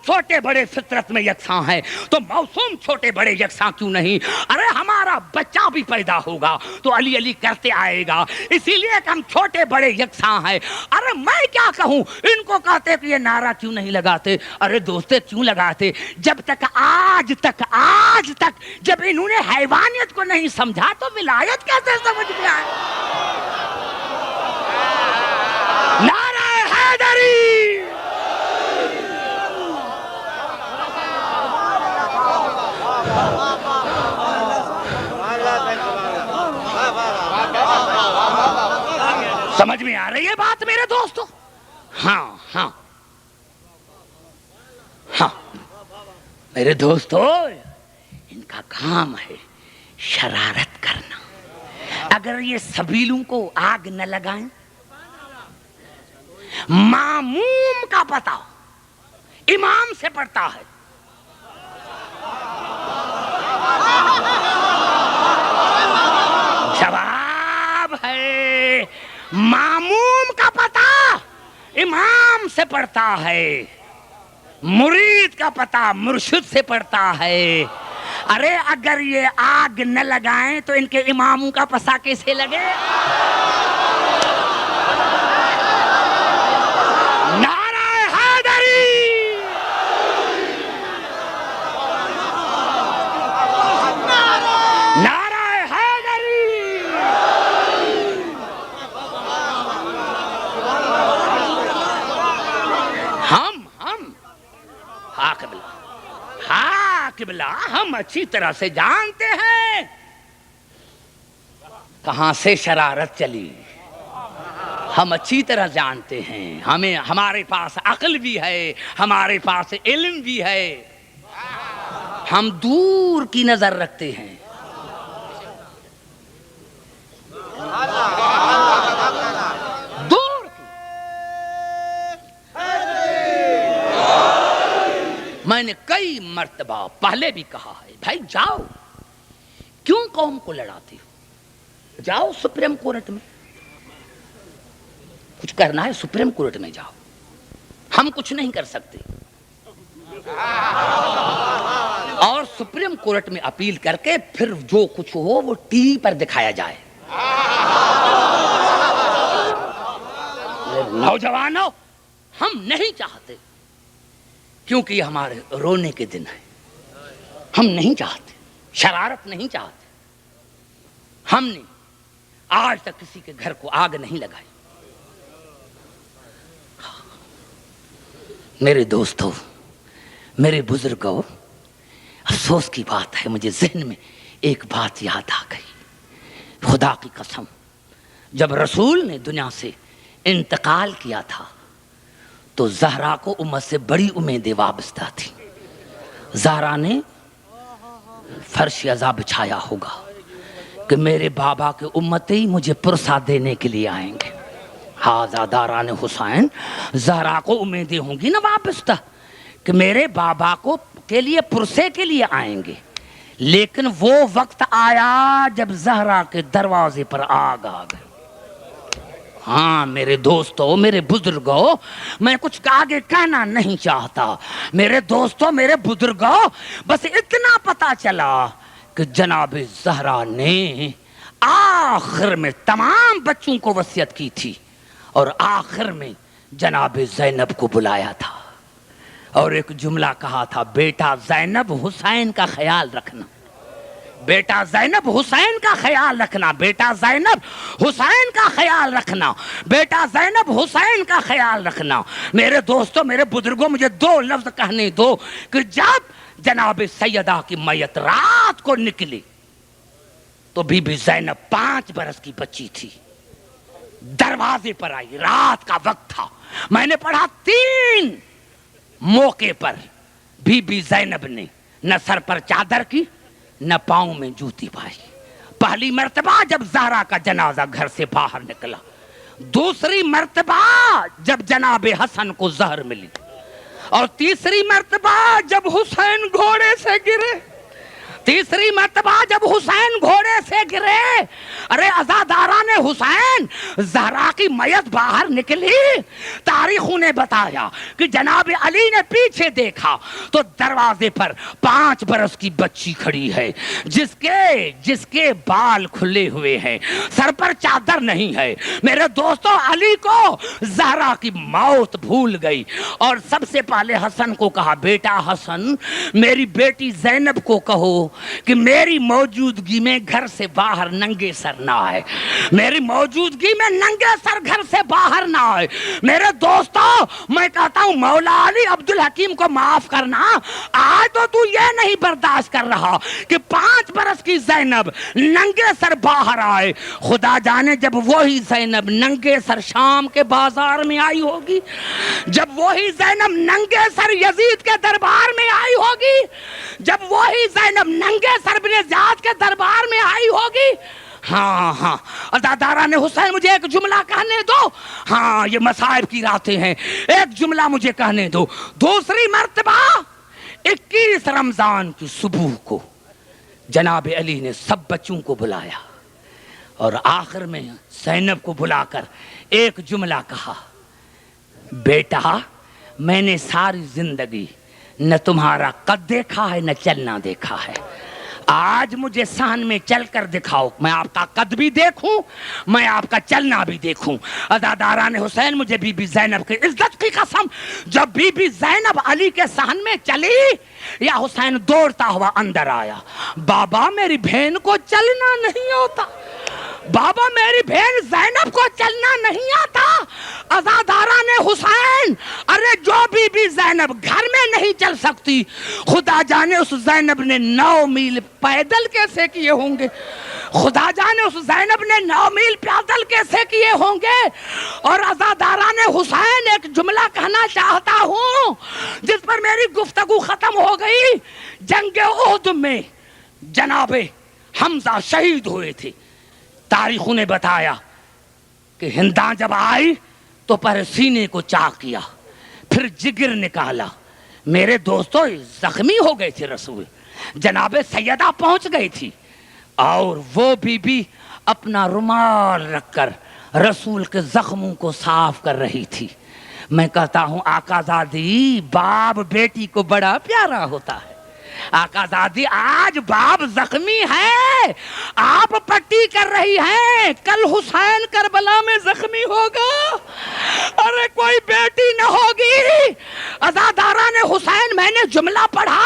چھوٹے بڑے فطرت میں یکساں ہیں تو معصوم چھوٹے بڑے یکساں کیوں نہیں؟ ارے ہمارا بچہ بھی پیدا ہوگا تو علی علی کرتے آئے گا، اسی لیے کہ ہم چھوٹے بڑے یکساں ہیں۔ ارے میں کیا کہوں، ان کو کہتے کہ یہ نعرہ کیوں نہیں لگاتے؟ ارے دوستے کیوں لگاتے؟ جب تک آج تک جب انہوں نے حیوانیت کو نہیں سمجھا تو ولایت کیسے سمجھ گیا ہے؟ نعرہ حیدری! سمجھ میں آ رہی ہے بات میرے دوستو؟ ہاں میرے دوستو، ان کا کام ہے شرارت کرنا۔ اگر یہ سبیلوں کو آگ نہ لگائیں، ماموم کا پتہ امام سے پڑتا ہے، جواب ہے ماموم کا پتہ امام سے پڑتا ہے، مرید کا پتہ مرشد سے پڑتا ہے۔ ارے اگر یہ آگ نہ لگائیں تو ان کے اماموں کا پتہ کیسے لگے؟ نعرہ حیدری! نعرہ حیدری! ہم قبلہ ہم اچھی طرح سے جانتے ہیں کہاں سے شرارت چلی، ہم اچھی طرح جانتے ہیں، ہمارے پاس عقل بھی ہے، ہمارے پاس علم بھی ہے، ہم دور کی نظر رکھتے ہیں۔ دور کی۔ میں نے کئی مرتبہ پہلے بھی کہا ہے، بھائی جاؤ، کیوں قوم کو لڑاتے ہو؟ جاؤ سپریم کورٹ میں، کچھ کرنا ہے سپریم کورٹ میں جاؤ، ہم کچھ نہیں کر سکتے، اور سپریم کورٹ میں اپیل کر کے پھر جو کچھ ہو وہ ٹی وی پر دکھایا جائے۔ نوجوانوں، ہم نہیں چاہتے، کیونکہ یہ ہمارے رونے کے دن ہیں، ہم نہیں چاہتے، شرارت نہیں چاہتے، ہم نے آج تک کسی کے گھر کو آگ نہیں لگائی۔ میرے دوستو، میرے بزرگوں، افسوس کی بات ہے، مجھے ذہن میں ایک بات یاد آ گئی، خدا کی قسم، جب رسول نے دنیا سے انتقال کیا تھا تو زہرا کو امت سے بڑی امیدیں وابستہ تھی۔ زہرا نے فرش عزا بچھایا ہوگا کہ میرے بابا کے امتی مجھے پرسہ دینے کے لیے آئیں گے۔ داران حسین، زہرا کو امیدیں ہوں گی نا وابستہ کہ میرے بابا کو کے لیے پرسے کے لیے آئیں گے، لیکن وہ وقت آیا جب زہرا کے دروازے پر آگ آ گئی۔ ہاں میرے دوستو، میرے بزرگوں، میں کچھ آگے کہنا نہیں چاہتا، میرے دوستو، میرے بزرگوں، بس اتنا پتا چلا کہ جناب زہرا نے آخر میں تمام بچوں کو وصیت کی تھی، اور آخر میں جناب زینب کو بلایا تھا اور ایک جملہ کہا تھا، بیٹا زینب حسین کا خیال رکھنا، بیٹا زینب حسین کا خیال رکھنا، بیٹا زینب حسین کا خیال رکھنا، بیٹا زینب حسین کا خیال رکھنا۔ میرے دوستو، میرے بزرگوں، مجھے دو لفظ کہنے دو کہ جب جناب سیدہ کی میت رات کو نکلی تو بی بی زینب 5 برس کی بچی تھی، دروازے پر آئی، رات کا وقت تھا، میں نے پڑھا 3 موقع پر بی بی زینب نے نہ سر پر چادر کی نہ پاؤں میں جوتی پائی۔ پہلی مرتبہ جب زہرا کا جنازہ گھر سے باہر نکلا، دوسری مرتبہ جب جناب حسن کو زہر ملی، اور تیسری مرتبہ جب حسین گھوڑے سے گرے۔ تیسری مرتبہ جب حسین گھوڑے سے گرے، ارے عزاداران حسین، زہرا کی میت باہر نکلی، تاریخوں نے بتایا کہ جناب علی نے پیچھے دیکھا تو دروازے پر 5 برس کی بچی کھڑی ہے، جس کے بال کھلے ہوئے ہیں، سر پر چادر نہیں ہے۔ میرے دوستو، علی کو زہرا کی موت بھول گئی اور سب سے پہلے حسن کو کہا، بیٹا حسن، میری بیٹی زینب کو کہو کہ میری موجودگی میں گھر سے باہر ننگے سر نہ آئے، میری موجودگی میں ننگے سر گھر سے باہر نہ آئے۔ میرے دوستو، میں کہتا ہوں مولا علی عبدالحکیم کو معاف کرنا، آج تو یہ نہیں برداشت کر رہا کہ 5 برس کی زینب ننگے سر باہر آئے۔ خدا جانے جب وہی زینب ننگے سر شام کے بازار میں آئی ہوگی، جب وہی زینب ننگے سر یزید کے دربار میں آئی ہوگی، جب وہی زینب ننگے سر بن زیاد کے دربار میں آئی ہوگی۔ ہاں عزاداران حسین، مجھے ایک جملہ کہنے دو، ہاں یہ مصائب کی راتیں ہیں، ایک جملہ مجھے کہنے دو۔ دوسری مرتبہ 21 رمضان کی صبح کو جناب علی نے سب بچوں کو بلایا اور آخر میں زینب کو بلا کر ایک جملہ کہا، بیٹا میں نے ساری زندگی نہ تمہارا قد دیکھا ہے نہ چلنا دیکھا ہے، آج مجھے صحن میں چل کر دکھاؤ، میں آپ کا قد بھی دیکھوں، میں آپ کا چلنا بھی دیکھوں۔ عزاداران حسین، مجھے بی بی زینب کی عزت کی قسم، جب بی بی زینب علی کے صحن میں چلی یا حسین دوڑتا ہوا اندر آیا، بابا میری بہن کو چلنا نہیں آتا، بابا میری بہن زینب کو چلنا نہیں آتا۔ عزاداران حسین، ارے جو بی بی زینب گھر میں نہیں چل سکتی، خدا جانے اس زینب نے 9 میل پیدل کیسے کیے ہوں گے، خدا جانے اس زینب نے 9 میل پیدل کیسے کیے ہوں گے۔ اور عزاداران حسین، ایک جملہ کہنا چاہتا ہوں جس پر میری گفتگو ختم ہو گئی۔ جنگ احد میں جناب حمزہ شہید ہوئے تھے، تاریخوں نے بتایا کہ ہنداں جب آئی تو پہلے سینے کو چاک کیا، پھر جگر نکالا۔ میرے دوستو، زخمی ہو گئے تھے رسول، جناب سیدہ پہنچ گئی تھی اور وہ بی اپنا رومال رکھ کر رسول کے زخموں کو صاف کر رہی تھی۔ میں کہتا ہوں آقا زادی، باپ بیٹی کو بڑا پیارا ہوتا ہے۔ آقا زادی، آج باپ زخمی ہے، آپ پٹی کر رہی ہیں، کل حسین کربلا میں زخمی ہوگا، ارے کوئی بیٹی نہ ہوگی۔ عزاداران حسین، میں نے جملہ پڑھا،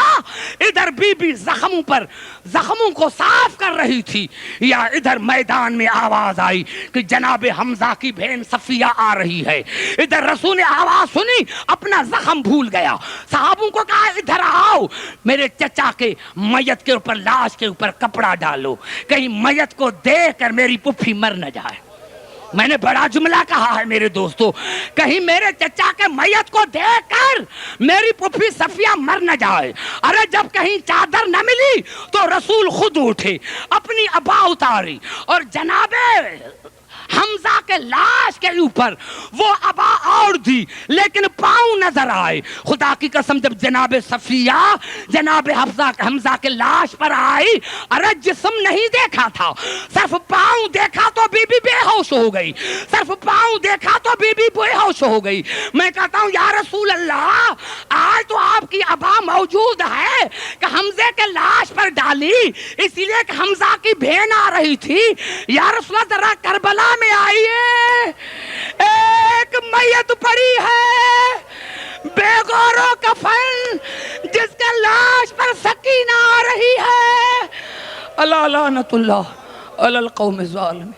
ادھر بی بی زخموں کو صاف کر رہی تھی، یا ادھر میدان میں آواز آئی کہ جناب حمزہ کی بہن صفیہ آ رہی ہے۔ ادھر رسول نے آواز سنی، اپنا زخم بھول گیا، صحابوں کو کہا ادھر آؤ، میرے چچا کے میت کے اوپر، لاش کے اوپر کپڑا ڈالو، کہیں میت کو دیکھ کر میری پھوپھی مر نہ جائے۔ میں نے بڑا جملہ کہا ہے میرے دوستو، کہیں میرے چچا کے میت کو دیکھ کر میری پھوپھی صفیہ مر نہ جائے۔ ارے جب کہیں چادر نہ ملی تو رسول خود اٹھے، اپنی ابا اتاری اور جناب حمزہ کے لاش کے اوپر وہ ابا اور دی، لیکن پاؤں نظر آئے۔ خدا کی قسم، جب جناب صفیہ جناب حمزہ کے لاش پر آئی، ارے جسم نہیں دیکھا تھا، صرف پاؤں دیکھا تو بی بی بے ہوش ہو گئی، صرف پاؤں دیکھا تو بی بی بے ہوش ہو گئی۔ میں کہتا ہوں یا رسول اللہ، آج تو آپ کی ابا موجود ہے کہ حمزے کے لاش پر ڈالی، اسی لیے کہ حمزہ کی بہن آ رہی تھی۔ یا رسول اللہ، ذرا کربلا میں آئیے، ایک میت پڑی ہے بے غور و کفن، جس کے لاش پر سکینہ آ رہی ہے۔ اللہ لعنت اللہ علی القوم الظالمین۔